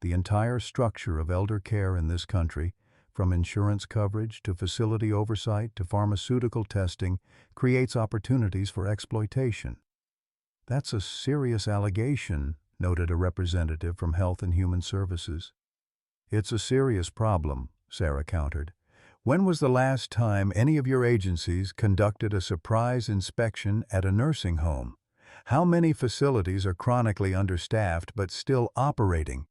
The entire structure of elder care in this country, from insurance coverage to facility oversight to pharmaceutical testing, creates opportunities for exploitation. That's a serious allegation, noted a representative from Health and Human Services. It's a serious problem, Sarah countered. When was the last time any of your agencies conducted a surprise inspection at a nursing home? How many facilities are chronically understaffed but still operating?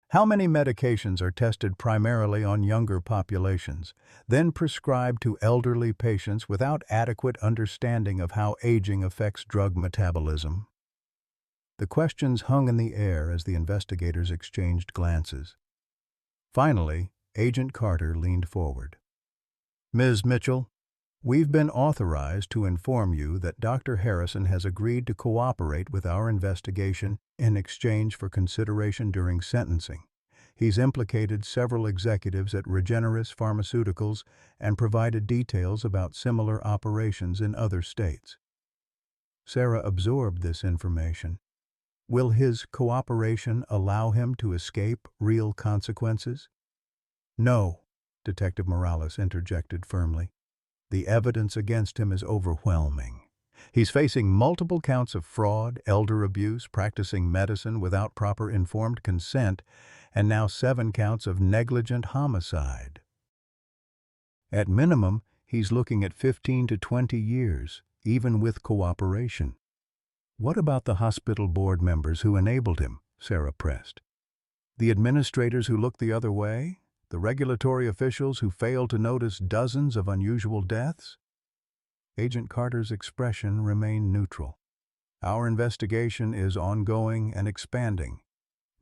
How many medications are tested primarily on younger populations, then prescribed to elderly patients without adequate understanding of how aging affects drug metabolism? The questions hung in the air as the investigators exchanged glances. Finally, Agent Carter leaned forward. "Ms. Mitchell, we've been authorized to inform you that Dr. Harrison has agreed to cooperate with our investigation in exchange for consideration during sentencing. He's implicated several executives at Regeneris Pharmaceuticals and provided details about similar operations in other states." Sarah absorbed this information. Will his cooperation allow him to escape real consequences? "No," Detective Morales interjected firmly. "The evidence against him is overwhelming. He's facing multiple counts of fraud, elder abuse, practicing medicine without proper informed consent, and now 7 counts of negligent homicide. At minimum, he's looking at 15 to 20 years, even with cooperation." "What about the hospital board members who enabled him?" Sarah pressed. "The administrators who looked the other way? The regulatory officials who failed to notice dozens of unusual deaths?" Agent Carter's expression remained neutral. "Our investigation is ongoing and expanding.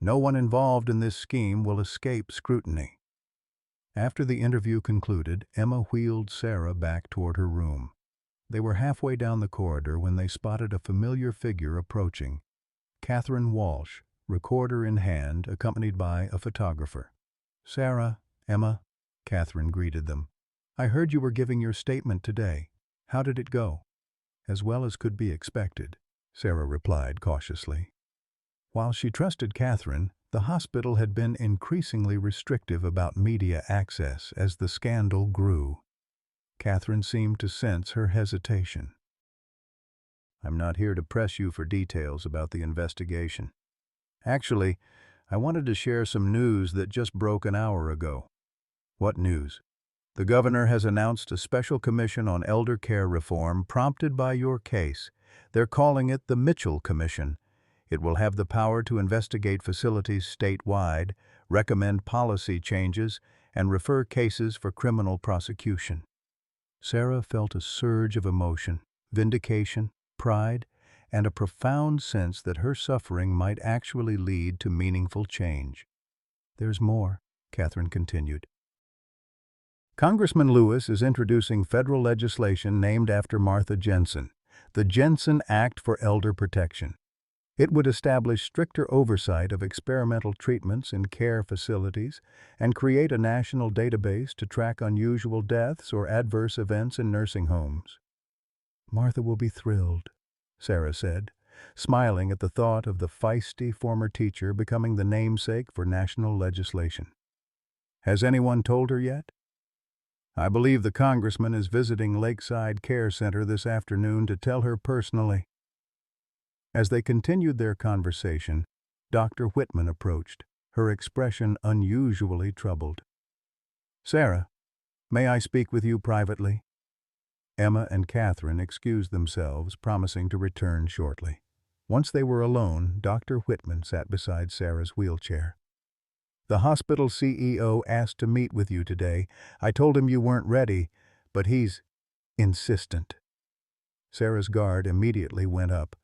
No one involved in this scheme will escape scrutiny." After the interview concluded, Emma wheeled Sarah back toward her room. They were halfway down the corridor when they spotted a familiar figure approaching. Catherine Walsh, recorder in hand, accompanied by a photographer. "Sarah, Emma," Catherine greeted them. "I heard you were giving your statement today. How did it go?" "As well as could be expected," Sarah replied cautiously. While she trusted Catherine, the hospital had been increasingly restrictive about media access as the scandal grew. Catherine seemed to sense her hesitation. "I'm not here to press you for details about the investigation. Actually, I wanted to share some news that just broke an hour ago." "What news?" "The governor has announced a special commission on elder care reform prompted by your case. They're calling it the Mitchell Commission. It will have the power to investigate facilities statewide, recommend policy changes, and refer cases for criminal prosecution." Sarah felt a surge of emotion, vindication, pride, and a profound sense that her suffering might actually lead to meaningful change. "There's more," Catherine continued. "Congressman Lewis is introducing federal legislation named after Martha Jensen, the Jensen Act for Elder Protection. It would establish stricter oversight of experimental treatments in care facilities and create a national database to track unusual deaths or adverse events in nursing homes." "Martha will be thrilled," Sarah said, smiling at the thought of the feisty former teacher becoming the namesake for national legislation. "Has anyone told her yet?" "I believe the congressman is visiting Lakeside Care Center this afternoon to tell her personally." As they continued their conversation, Dr. Whitman approached, her expression unusually troubled. "Sarah, may I speak with you privately?" Emma and Catherine excused themselves, promising to return shortly. Once they were alone, Dr. Whitman sat beside Sarah's wheelchair. "The hospital CEO asked to meet with you today. I told him you weren't ready, but he's insistent." Sarah's guard immediately went up.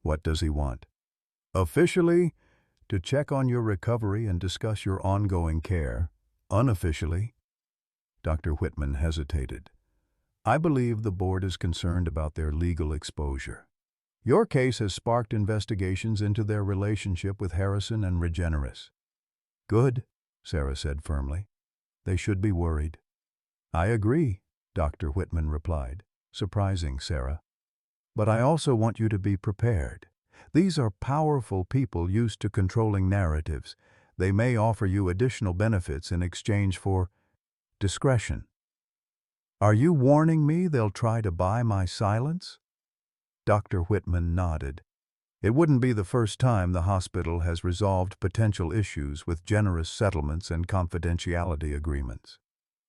"What does he want?" "Officially, to check on your recovery and discuss your ongoing care. Unofficially," Dr. Whitman hesitated, "I believe the board is concerned about their legal exposure. Your case has sparked investigations into their relationship with Harrison and Regeneris." "Good," Sarah said firmly. "They should be worried." "I agree," Dr. Whitman replied, surprising Sarah. "But I also want you to be prepared. These are powerful people used to controlling narratives. They may offer you additional benefits in exchange for discretion." "Are you warning me they'll try to buy my silence?" Dr. Whitman nodded. "It wouldn't be the first time the hospital has resolved potential issues with generous settlements and confidentiality agreements."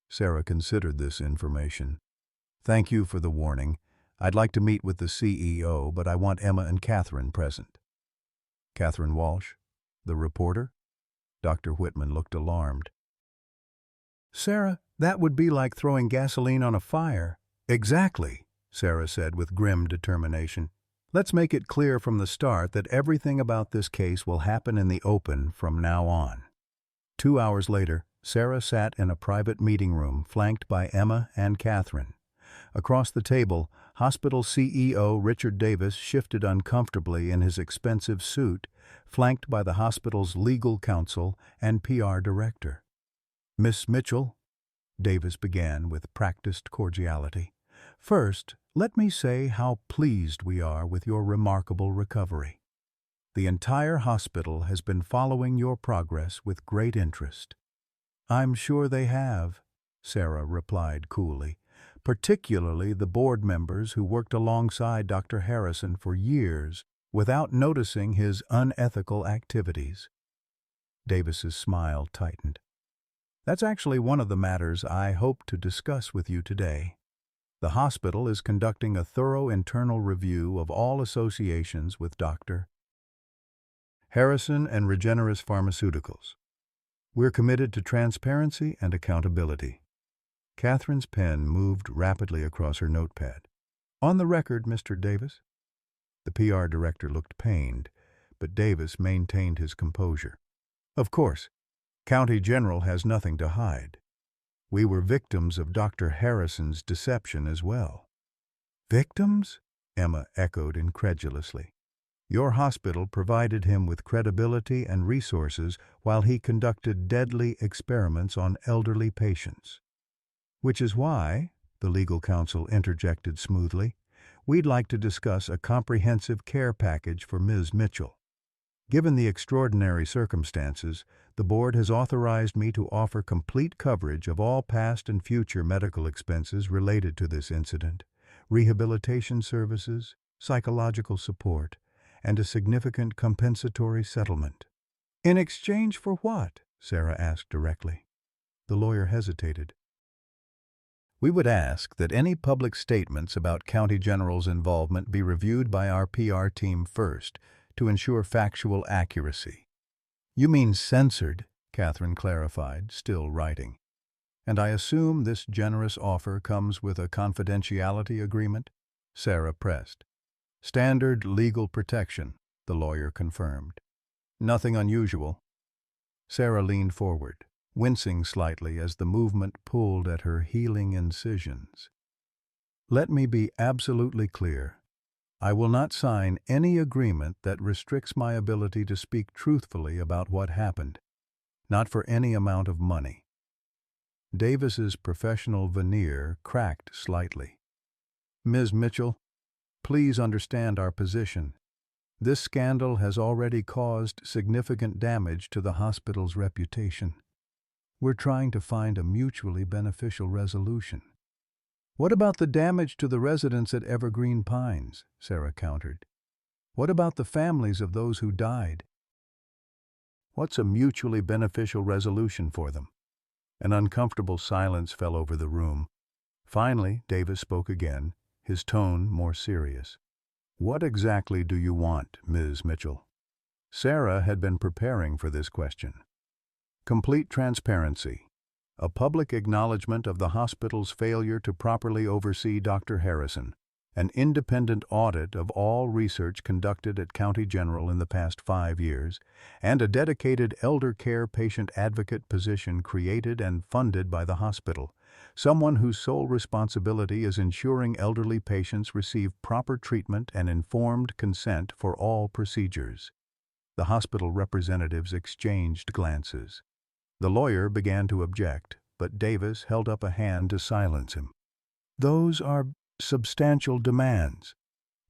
Sarah considered this information. "Thank you for the warning. I'd like to meet with the CEO, but I want Emma and Catherine present." "Catherine Walsh? The reporter?" Dr. Whitman looked alarmed. "Sarah, that would be like throwing gasoline on a fire." "Exactly," Sarah said with grim determination. Let's make it clear from the start that everything about this case will happen in the open from now on. 2 hours later, Sarah sat in a private meeting room flanked by Emma and Catherine. Across the table, hospital CEO Richard Davis shifted uncomfortably in his expensive suit, flanked by the hospital's legal counsel and PR director. "Miss Mitchell," Davis began with practiced cordiality, "first, let me say how pleased we are with your remarkable recovery. The entire hospital has been following your progress with great interest." "I'm sure they have," Sarah replied coolly, "particularly the board members who worked alongside Dr. Harrison for years without noticing his unethical activities." Davis's smile tightened. "That's actually one of the matters I hope to discuss with you today. The hospital is conducting a thorough internal review of all associations with Dr. Harrison and Regeneris Pharmaceuticals. We're committed to transparency and accountability." Catherine's pen moved rapidly across her notepad. "On the record, Mr. Davis." The PR director looked pained, but Davis maintained his composure. "Of course, County General has nothing to hide. We were victims of Dr. Harrison's deception as well." "Victims?" Emma echoed incredulously. "Your hospital provided him with credibility and resources while he conducted deadly experiments on elderly patients. Which is why," the legal counsel interjected smoothly, "we'd like to discuss a comprehensive care package for Ms. Mitchell. Given the extraordinary circumstances, the board has authorized me to offer complete coverage of all past and future medical expenses related to this incident, rehabilitation services, psychological support, and a significant compensatory settlement." "In exchange for what?" Sarah asked directly. The lawyer hesitated. "We would ask that any public statements about County General's involvement be reviewed by our PR team first to ensure factual accuracy." "You mean censored," Catherine clarified, still writing. "And I assume this generous offer comes with a confidentiality agreement?" Sarah pressed. "Standard legal protection," the lawyer confirmed. "Nothing unusual." Sarah leaned forward, wincing slightly as the movement pulled at her healing incisions. "Let me be absolutely clear. I will not sign any agreement that restricts my ability to speak truthfully about what happened, not for any amount of money." Davis's professional veneer cracked slightly. "Ms. Mitchell, please understand our position. This scandal has already caused significant damage to the hospital's reputation. We're trying to find a mutually beneficial resolution." "What about the damage to the residents at Evergreen Pines?" Sarah countered. "What about the families of those who died?" "What's a mutually beneficial resolution for them?" An uncomfortable silence fell over the room. Finally, Davis spoke again, his tone more serious. "What exactly do you want, Ms. Mitchell?" Sarah had been preparing for this question. "Complete transparency. A public acknowledgement of the hospital's failure to properly oversee Dr. Harrison. An independent audit of all research conducted at County General in the past 5 years, and a dedicated elder care patient advocate position created and funded by the hospital. Someone whose sole responsibility is ensuring elderly patients receive proper treatment and informed consent for all procedures." The hospital representatives exchanged glances. The lawyer began to object, but Davis held up a hand to silence him. "Those are substantial demands."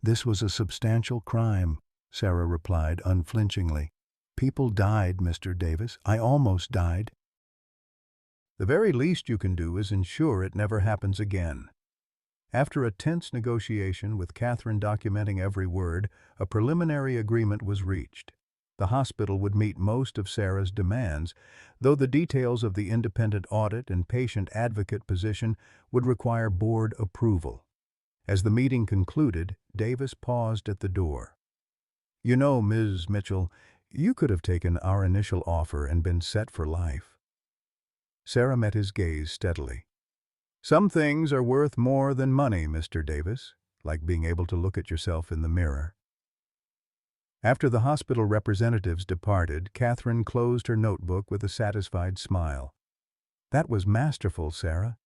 "This was a substantial crime," Sarah replied unflinchingly. "People died, Mr. Davis. I almost died." "The very least you can do is ensure it never happens again." After a tense negotiation with Catherine documenting every word, a preliminary agreement was reached. The hospital would meet most of Sarah's demands, though the details of the independent audit and patient advocate position would require board approval. As the meeting concluded, Davis paused at the door. "You know, Ms. Mitchell, you could have taken our initial offer and been set for life." Sarah met his gaze steadily. "Some things are worth more than money, Mr. Davis," like being able to look at yourself in the mirror. After the hospital representatives departed, Catherine closed her notebook with a satisfied smile. That was masterful, Sarah.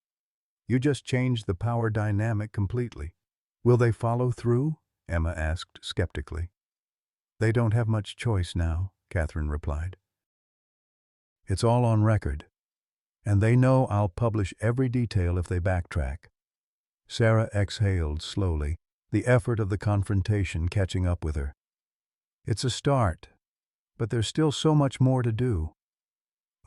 You just changed the power dynamic completely. Will they follow through? Emma asked skeptically. They don't have much choice now, Catherine replied. It's all on record, and they know I'll publish every detail if they backtrack. Sarah exhaled slowly, the effort of the confrontation catching up with her. It's a start, but there's still so much more to do.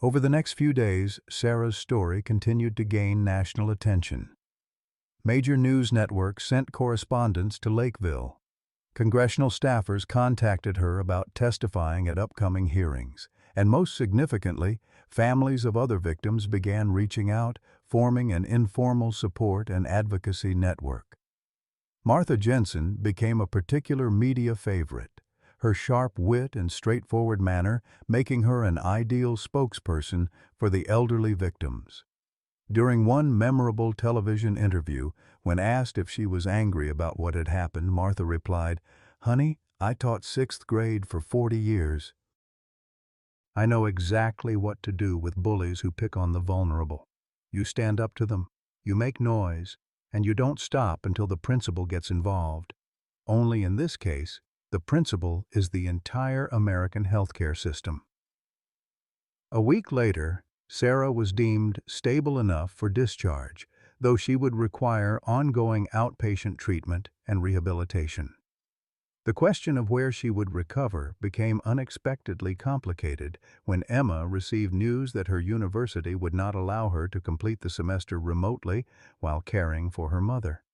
Over the next few days, Sarah's story continued to gain national attention. Major news networks sent correspondents to Lakeville. Congressional staffers contacted her about testifying at upcoming hearings, and most significantly, families of other victims began reaching out, forming an informal support and advocacy network. Martha Jensen became a particular media favorite, her sharp wit and straightforward manner making her an ideal spokesperson for the elderly victims. During one memorable television interview, when asked if she was angry about what had happened, Martha replied, "Honey, I taught 6th grade for 40 years. I know exactly what to do with bullies who pick on the vulnerable. You stand up to them, you make noise, and you don't stop until the principal gets involved. Only in this case, the principal is the entire American healthcare system." A week later, Sarah was deemed stable enough for discharge, though she would require ongoing outpatient treatment and rehabilitation. The question of where she would recover became unexpectedly complicated when Emma received news that her university would not allow her to complete the semester remotely while caring for her mother.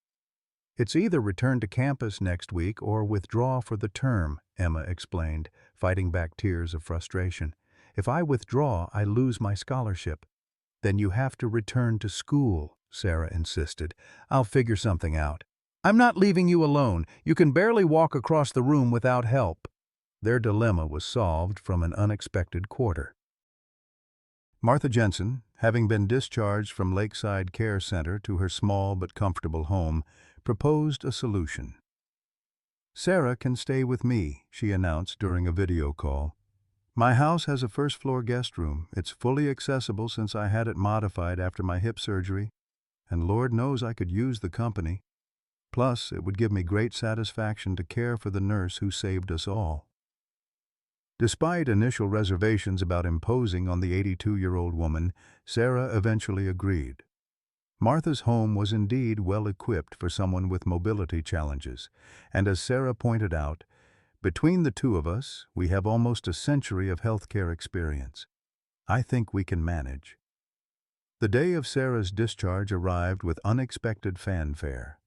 "It's either return to campus next week or withdraw for the term," Emma explained, fighting back tears of frustration. "If I withdraw, I lose my scholarship." "Then you have to return to school," Sarah insisted. "I'll figure something out." "I'm not leaving you alone. You can barely walk across the room without help." Their dilemma was solved from an unexpected quarter. Martha Jensen, having been discharged from Lakeside Care Center to her small but comfortable home, proposed a solution. "Sarah can stay with me," she announced during a video call. "My house has a first-floor guest room. It's fully accessible since I had it modified after my hip surgery, and Lord knows I could use the company. Plus, it would give me great satisfaction to care for the nurse who saved us all." Despite initial reservations about imposing on the 82-year-old woman, Sarah eventually agreed. Martha's home was indeed well equipped for someone with mobility challenges, and as Sarah pointed out, "Between the two of us, we have almost a century of healthcare experience. I think we can manage." The day of Sarah's discharge arrived with unexpected fanfare.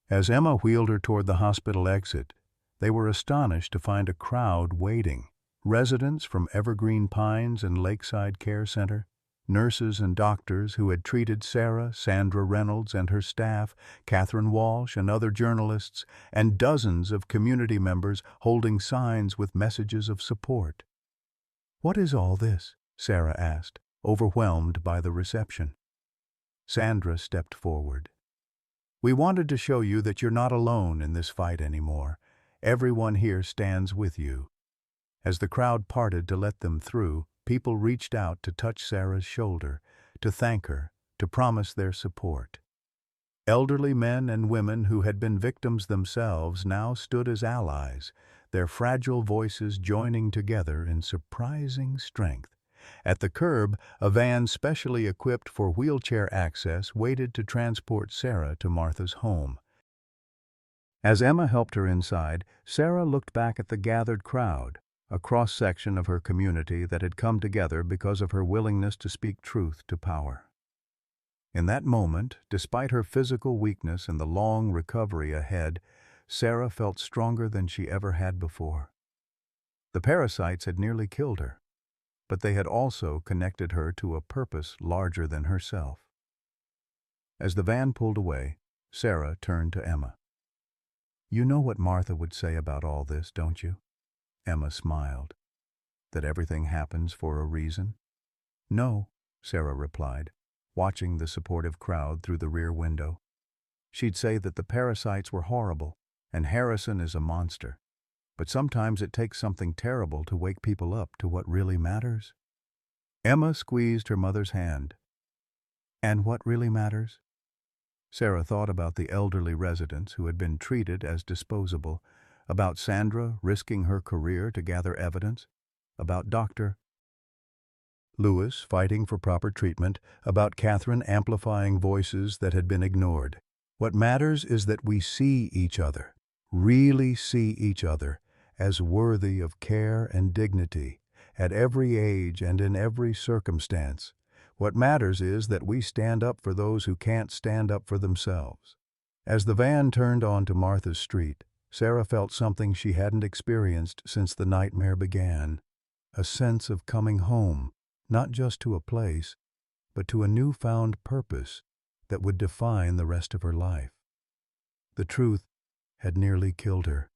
As Emma wheeled her toward the hospital exit, they were astonished to find a crowd waiting. Residents from Evergreen Pines and Lakeside Care Center, nurses and doctors who had treated Sarah, Sandra Reynolds and her staff, Catherine Walsh and other journalists, and dozens of community members holding signs with messages of support. "What is all this?" Sarah asked, overwhelmed by the reception. Sandra stepped forward. "We wanted to show you that you're not alone in this fight anymore. Everyone here stands with you." As the crowd parted to let them through, people reached out to touch Sarah's shoulder, to thank her, to promise their support. Elderly men and women who had been victims themselves now stood as allies, their fragile voices joining together in surprising strength. At the curb, a van specially equipped for wheelchair access waited to transport Sarah to Martha's home. As Emma helped her inside, Sarah looked back at the gathered crowd, a cross-section of her community that had come together because of her willingness to speak truth to power. In that moment, despite her physical weakness and the long recovery ahead, Sarah felt stronger than she ever had before. The parasites had nearly killed her, but they had also connected her to a purpose larger than herself. As the van pulled away, Sarah turned to Emma. "You know what Martha would say about all this, don't you?" Emma smiled. "That everything happens for a reason?" "No," Sarah replied, watching the supportive crowd through the rear window. She'd say that the parasites were horrible, and Harrison is a monster. But sometimes it takes something terrible to wake people up to what really matters. Emma squeezed her mother's hand. And what really matters? Sarah thought about the elderly residents who had been treated as disposable, about Sandra risking her career to gather evidence, about Dr. Lewis fighting for proper treatment, about Catherine amplifying voices that had been ignored. What matters is that we see each other, really see each other, as worthy of care and dignity, at every age and in every circumstance. What matters is that we stand up for those who can't stand up for themselves. As the van turned onto Martha's Street, Sarah felt something she hadn't experienced since the nightmare began. A sense of coming home, not just to a place, but to a newfound purpose that would define the rest of her life. The truth had nearly killed her,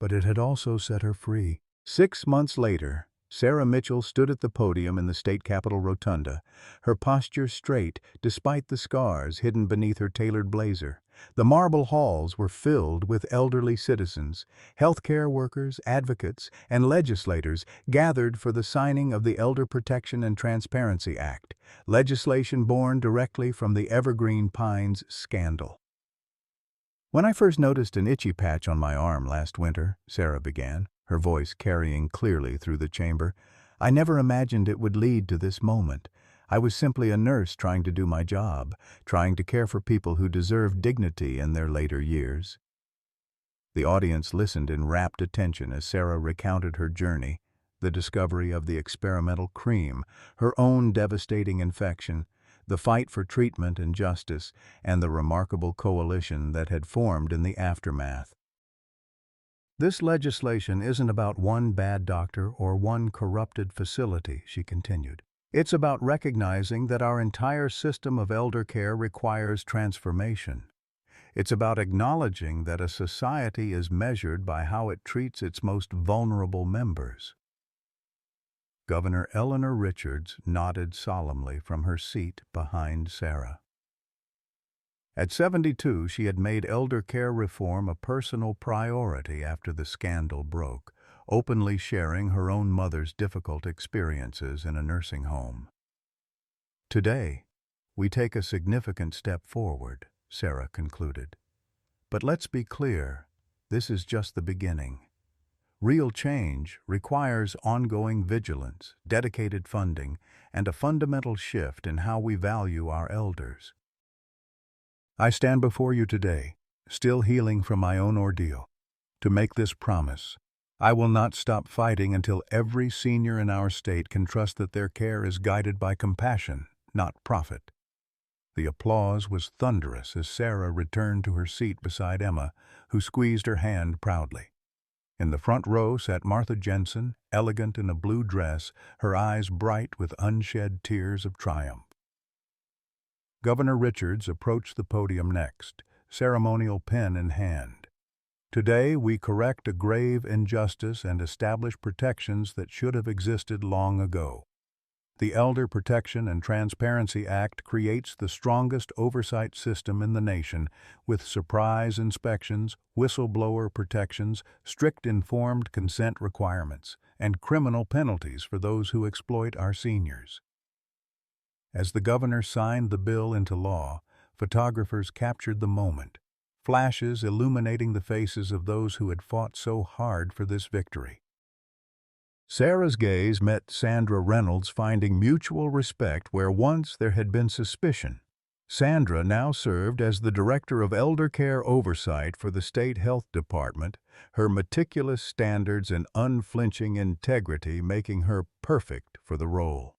but it had also set her free. 6 months later, Sarah Mitchell stood at the podium in the state capitol rotunda, her posture straight despite the scars hidden beneath her tailored blazer. The marble halls were filled with elderly citizens, healthcare workers, advocates, and legislators gathered for the signing of the Elder Protection and Transparency Act, legislation born directly from the Evergreen Pines scandal. When I first noticed an itchy patch on my arm last winter, Sarah began, her voice carrying clearly through the chamber, I never imagined it would lead to this moment. I was simply a nurse trying to do my job, trying to care for people who deserve dignity in their later years. The audience listened in rapt attention as Sarah recounted her journey, the discovery of the experimental cream, her own devastating infection, the fight for treatment and justice, and the remarkable coalition that had formed in the aftermath. This legislation isn't about one bad doctor or one corrupted facility, she continued. It's about recognizing that our entire system of elder care requires transformation. It's about acknowledging that a society is measured by how it treats its most vulnerable members. Governor Eleanor Richards nodded solemnly from her seat behind Sarah. At 72, she had made elder care reform a personal priority after the scandal broke, openly sharing her own mother's difficult experiences in a nursing home. Today, we take a significant step forward, Sarah concluded. But let's be clear, this is just the beginning. Real change requires ongoing vigilance, dedicated funding, and a fundamental shift in how we value our elders. I stand before you today, still healing from my own ordeal, to make this promise. I will not stop fighting until every senior in our state can trust that their care is guided by compassion, not profit. The applause was thunderous as Sarah returned to her seat beside Emma, who squeezed her hand proudly. In the front row sat Martha Jensen, elegant in a blue dress, her eyes bright with unshed tears of triumph. Governor Richards approached the podium next, ceremonial pen in hand. Today we correct a grave injustice and establish protections that should have existed long ago. The Elder Protection and Transparency Act creates the strongest oversight system in the nation, with surprise inspections, whistleblower protections, strict informed consent requirements, and criminal penalties for those who exploit our seniors. As the governor signed the bill into law, photographers captured the moment, flashes illuminating the faces of those who had fought so hard for this victory. Sarah's gaze met Sandra Reynolds, finding mutual respect where once there had been suspicion. Sandra now served as the Director of Elder Care Oversight for the State Health Department, her meticulous standards and unflinching integrity making her perfect for the role.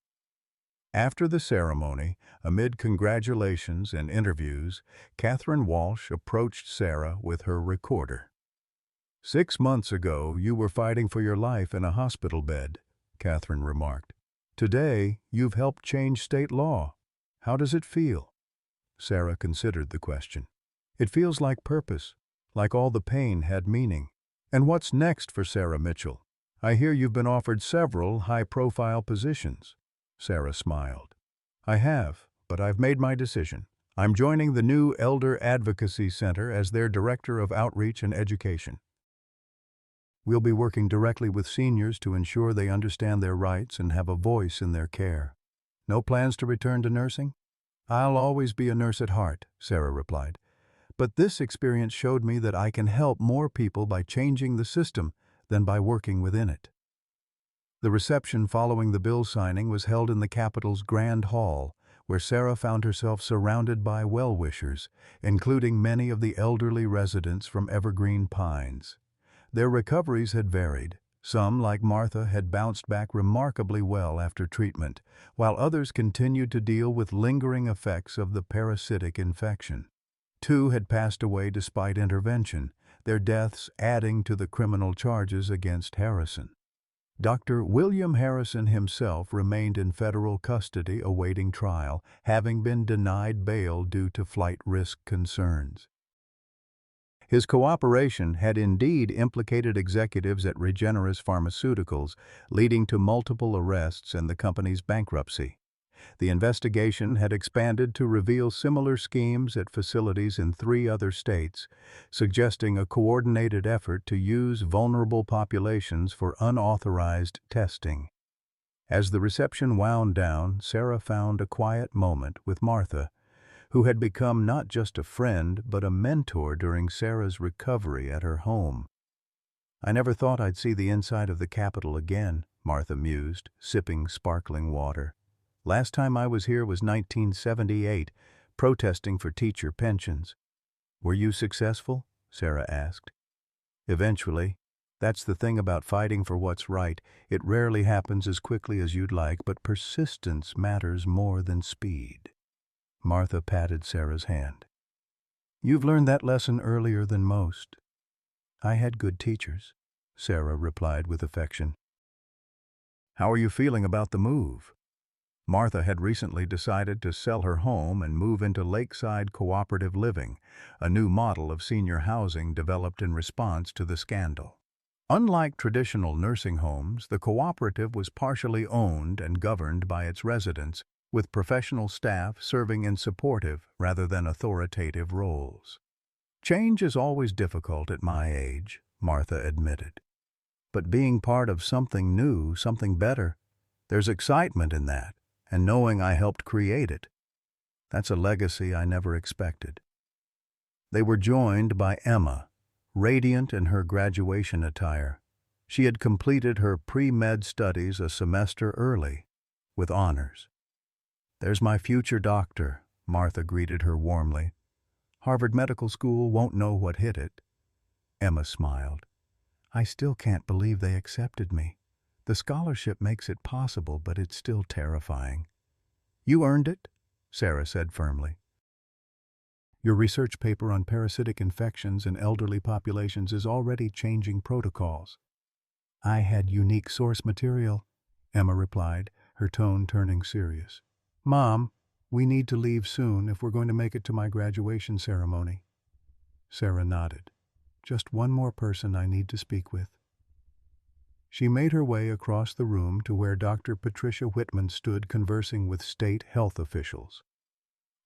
After the ceremony, amid congratulations and interviews, Catherine Walsh approached Sarah with her recorder. 6 months ago, you were fighting for your life in a hospital bed, Catherine remarked. Today, you've helped change state law. How does it feel? Sarah considered the question. It feels like purpose, like all the pain had meaning. And what's next for Sarah Mitchell? I hear you've been offered several high-profile positions. Sarah smiled. I have, but I've made my decision. I'm joining the new Elder Advocacy Center as their Director of Outreach and Education. We'll be working directly with seniors to ensure they understand their rights and have a voice in their care. No plans to return to nursing? I'll always be a nurse at heart, Sarah replied. But this experience showed me that I can help more people by changing the system than by working within it. The reception following the bill signing was held in the Capitol's Grand Hall, where Sarah found herself surrounded by well-wishers, including many of the elderly residents from Evergreen Pines. Their recoveries had varied. Some, like Martha, had bounced back remarkably well after treatment, while others continued to deal with lingering effects of the parasitic infection. 2 had passed away despite intervention, their deaths adding to the criminal charges against Harrison. Dr. William Harrison himself remained in federal custody awaiting trial, having been denied bail due to flight risk concerns. His cooperation had indeed implicated executives at Regeneris Pharmaceuticals, leading to multiple arrests and the company's bankruptcy. The investigation had expanded to reveal similar schemes at facilities in 3 other states, suggesting a coordinated effort to use vulnerable populations for unauthorized testing. As the reception wound down, Sarah found a quiet moment with Martha, who had become not just a friend but a mentor during Sarah's recovery at her home. "I never thought I'd see the inside of the Capitol again," Martha mused, sipping sparkling water. "Last time I was here was 1978, protesting for teacher pensions." "Were you successful?" Sarah asked. "Eventually. That's the thing about fighting for what's right. It rarely happens as quickly as you'd like, but persistence matters more than speed." Martha patted Sarah's hand. "You've learned that lesson earlier than most." "I had good teachers," Sarah replied with affection. "How are you feeling about the move?" Martha had recently decided to sell her home and move into lakeside cooperative living, a new model of senior housing developed in response to the scandal. Unlike traditional nursing homes, the cooperative was partially owned and governed by its residents, with professional staff serving in supportive rather than authoritative roles. "Change is always difficult at my age," Martha admitted. "But being part of something new, something better, there's excitement in that, and knowing I helped create it. That's a legacy I never expected." They were joined by Emma, radiant in her graduation attire. She had completed her pre-med studies a semester early, with honors. "There's my future doctor," Martha greeted her warmly. "Harvard Medical School won't know what hit it." Emma smiled. "I still can't believe they accepted me. The scholarship makes it possible, but it's still terrifying." "You earned it," Sarah said firmly. "Your research paper on parasitic infections in elderly populations is already changing protocols." "I had unique source material," Emma replied, her tone turning serious. "Mom, we need to leave soon if we're going to make it to my graduation ceremony." Sarah nodded. "Just one more person I need to speak with." She made her way across the room to where Dr. Patricia Whitman stood conversing with state health officials.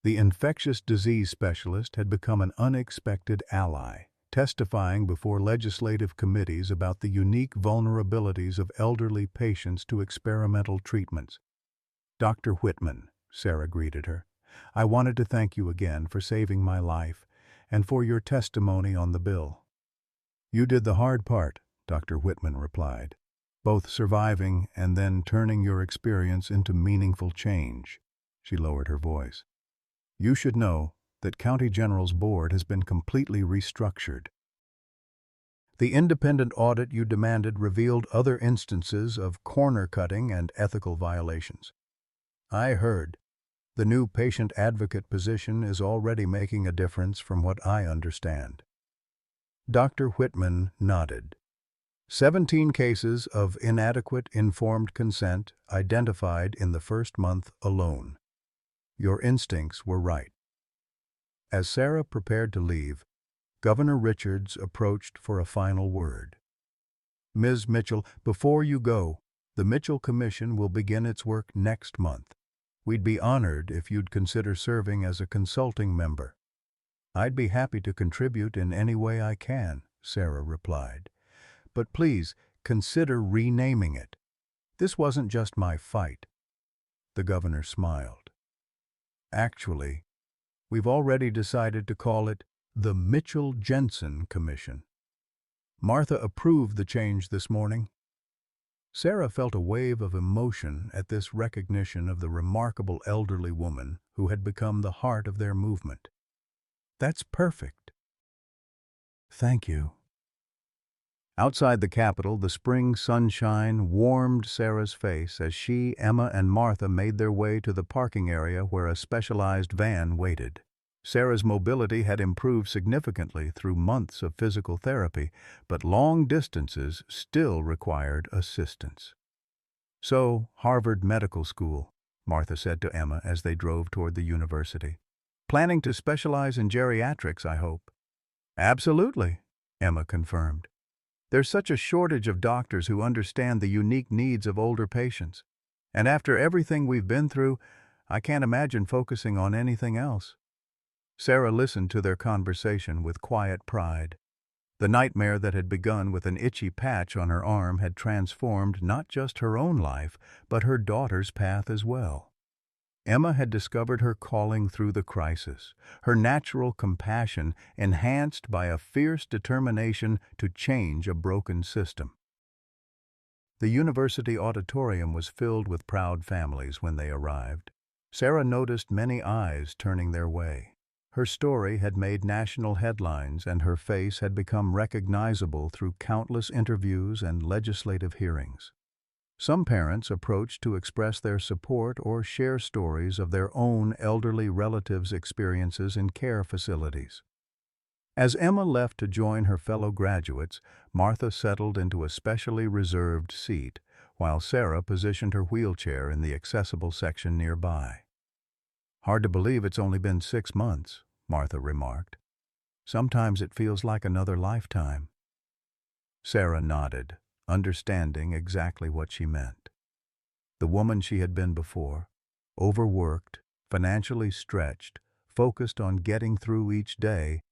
The infectious disease specialist had become an unexpected ally, testifying before legislative committees about the unique vulnerabilities of elderly patients to experimental treatments. "Dr. Whitman," Sarah greeted her, "I wanted to thank you again for saving my life and for your testimony on the bill." "You did the hard part," Dr. Whitman replied, "both surviving and then turning your experience into meaningful change." She lowered her voice. "You should know that County General's board has been completely restructured. The independent audit you demanded revealed other instances of corner-cutting and ethical violations. I heard. The new patient advocate position is already making a difference from what I understand." Dr. Whitman nodded. 17 cases of inadequate informed consent identified in the first month alone. Your instincts were right. As Sarah prepared to leave, Governor Richards approached for a final word. "Ms. Mitchell, before you go, the Mitchell Commission will begin its work next month. We'd be honored if you'd consider serving as a consulting member. I'd be happy to contribute in any way I can, Sarah replied. But please, consider renaming it. This wasn't just my fight. The governor smiled. Actually, we've already decided to call it the Mitchell-Jensen Commission. Martha approved the change this morning. Sarah felt a wave of emotion at this recognition of the remarkable elderly woman who had become the heart of their movement. That's perfect. Thank you. Outside the Capitol, the spring sunshine warmed Sarah's face as she, Emma, and Martha made their way to the parking area where a specialized van waited. Sarah's mobility had improved significantly through months of physical therapy, but long distances still required assistance. So, Harvard Medical School, Martha said to Emma as they drove toward the university. Planning to specialize in geriatrics, I hope. Absolutely, Emma confirmed. There's such a shortage of doctors who understand the unique needs of older patients. And after everything we've been through, I can't imagine focusing on anything else. Sarah listened to their conversation with quiet pride. The nightmare that had begun with an itchy patch on her arm had transformed not just her own life, but her daughter's path as well. Emma had discovered her calling through the crisis, her natural compassion enhanced by a fierce determination to change a broken system. The university auditorium was filled with proud families when they arrived. Sarah noticed many eyes turning their way. Her story had made national headlines, and her face had become recognizable through countless interviews and legislative hearings. Some parents approached to express their support or share stories of their own elderly relatives' experiences in care facilities. As Emma left to join her fellow graduates, Martha settled into a specially reserved seat, while Sarah positioned her wheelchair in the accessible section nearby. Hard to believe it's only been 6 months, Martha remarked. Sometimes it feels like another lifetime. Sarah nodded, understanding exactly what she meant. The woman she had been before, overworked, financially stretched, focused on getting through each day,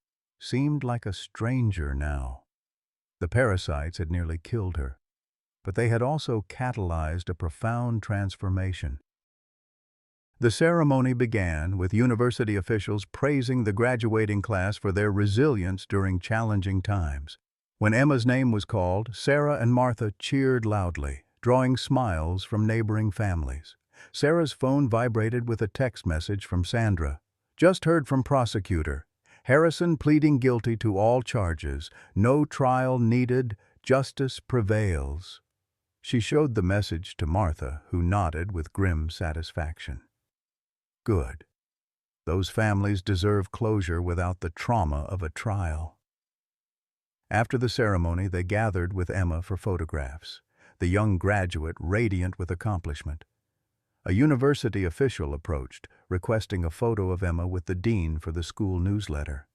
seemed like a stranger now. The parasites had nearly killed her, but they had also catalyzed a profound transformation. The ceremony began with university officials praising the graduating class for their resilience during challenging times. When Emma's name was called, Sarah and Martha cheered loudly, drawing smiles from neighboring families. Sarah's phone vibrated with a text message from Sandra. Just heard from prosecutor. Harrison pleading guilty to all charges. No trial needed. Justice prevails. She showed the message to Martha, who nodded with grim satisfaction. Good. Those families deserve closure without the trauma of a trial. After the ceremony, they gathered with Emma for photographs, the young graduate radiant with accomplishment. A university official approached, requesting a photo of Emma with the dean for the school newsletter.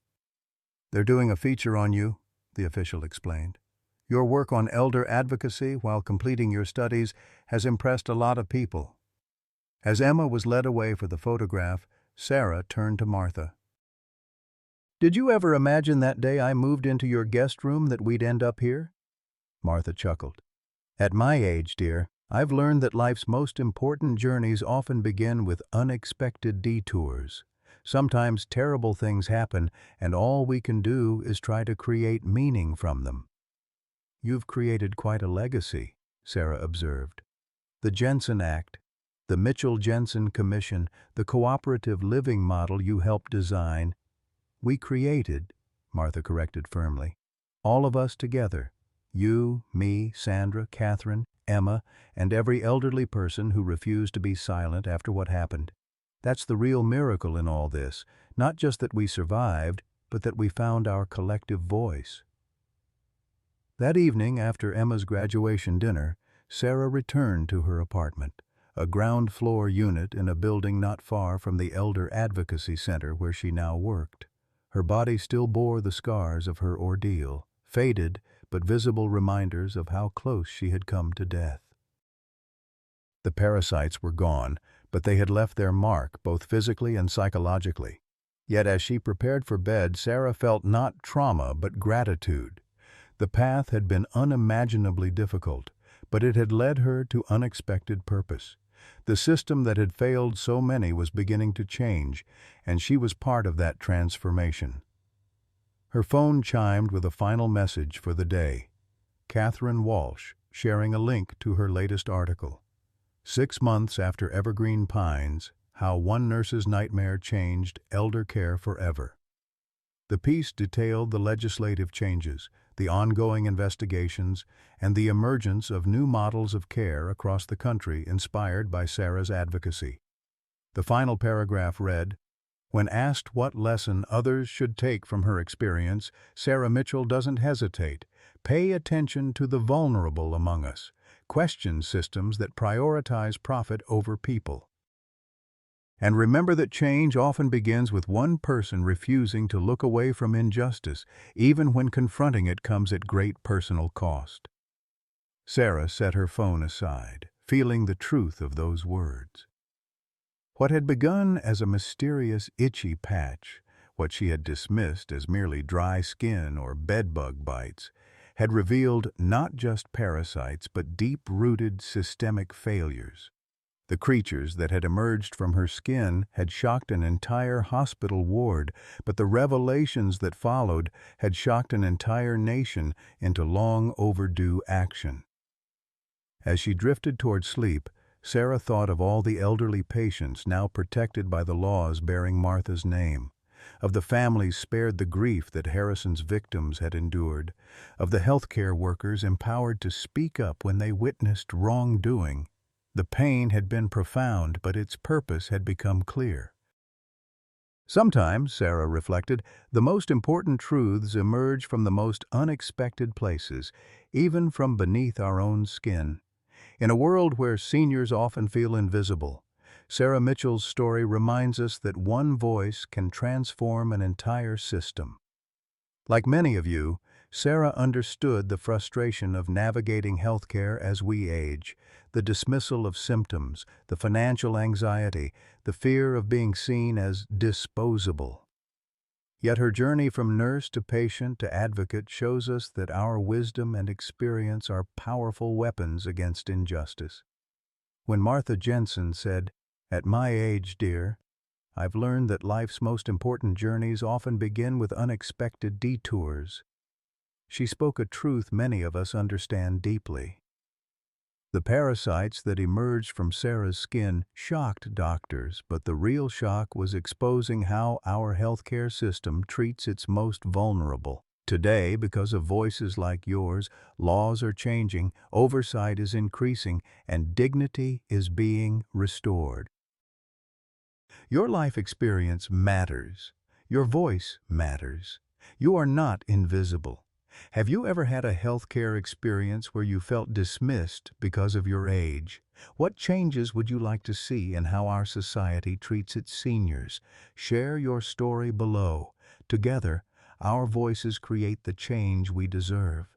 They're doing a feature on you, the official explained. Your work on elder advocacy while completing your studies has impressed a lot of people. As Emma was led away for the photograph, Sarah turned to Martha. Did you ever imagine that day I moved into your guest room that we'd end up here? Martha chuckled. At my age, dear, I've learned that life's most important journeys often begin with unexpected detours. Sometimes terrible things happen, and all we can do is try to create meaning from them. You've created quite a legacy, Sarah observed. The Jensen Act, the Mitchell-Jensen Commission, the cooperative living model you helped design, we created, Martha corrected firmly, all of us together, you, me, Sandra, Catherine, Emma, and every elderly person who refused to be silent after what happened. That's the real miracle in all this, not just that we survived, but that we found our collective voice. That evening, after Emma's graduation dinner, Sarah returned to her apartment, a ground-floor unit in a building not far from the Elder Advocacy Center where she now worked. Her body still bore the scars of her ordeal, faded but visible reminders of how close she had come to death. The parasites were gone, but they had left their mark both physically and psychologically. Yet as she prepared for bed, Sarah felt not trauma but gratitude. The path had been unimaginably difficult, but it had led her to unexpected purpose. The system that had failed so many was beginning to change, and she was part of that transformation. Her phone chimed with a final message for the day. Catherine Walsh, sharing a link to her latest article. 6 months after Evergreen Pines, How One Nurse's Nightmare Changed Elder Care Forever. The piece detailed the legislative changes, the ongoing investigations, and the emergence of new models of care across the country inspired by Sarah's advocacy. The final paragraph read, "When asked what lesson others should take from her experience, Sarah Mitchell doesn't hesitate. Pay attention to the vulnerable among us. Question systems that prioritize profit over people. And remember that change often begins with one person refusing to look away from injustice, even when confronting it comes at great personal cost." Sarah set her phone aside, feeling the truth of those words. What had begun as a mysterious itchy patch, what she had dismissed as merely dry skin or bedbug bites, had revealed not just parasites but deep-rooted systemic failures. The creatures that had emerged from her skin had shocked an entire hospital ward, but the revelations that followed had shocked an entire nation into long overdue action. As she drifted toward sleep, Sarah thought of all the elderly patients now protected by the laws bearing Martha's name, of the families spared the grief that Harrison's victims had endured, of the healthcare workers empowered to speak up when they witnessed wrongdoing. The pain had been profound, but its purpose had become clear. Sometimes, Sarah reflected, the most important truths emerge from the most unexpected places, even from beneath our own skin. In a world where seniors often feel invisible, Sarah Mitchell's story reminds us that one voice can transform an entire system. Like many of you, Sarah understood the frustration of navigating healthcare as we age, the dismissal of symptoms, the financial anxiety, the fear of being seen as disposable. Yet her journey from nurse to patient to advocate shows us that our wisdom and experience are powerful weapons against injustice. When Martha Jensen said, "At my age, dear, I've learned that life's most important journeys often begin with unexpected detours," she spoke a truth many of us understand deeply. The parasites that emerged from Sarah's skin shocked doctors, but the real shock was exposing how our healthcare system treats its most vulnerable. Today, because of voices like yours, laws are changing, oversight is increasing, and dignity is being restored. Your life experience matters. Your voice matters. You are not invisible. Have you ever had a healthcare experience where you felt dismissed because of your age? What changes would you like to see in how our society treats its seniors? Share your story below. Together, our voices create the change we deserve.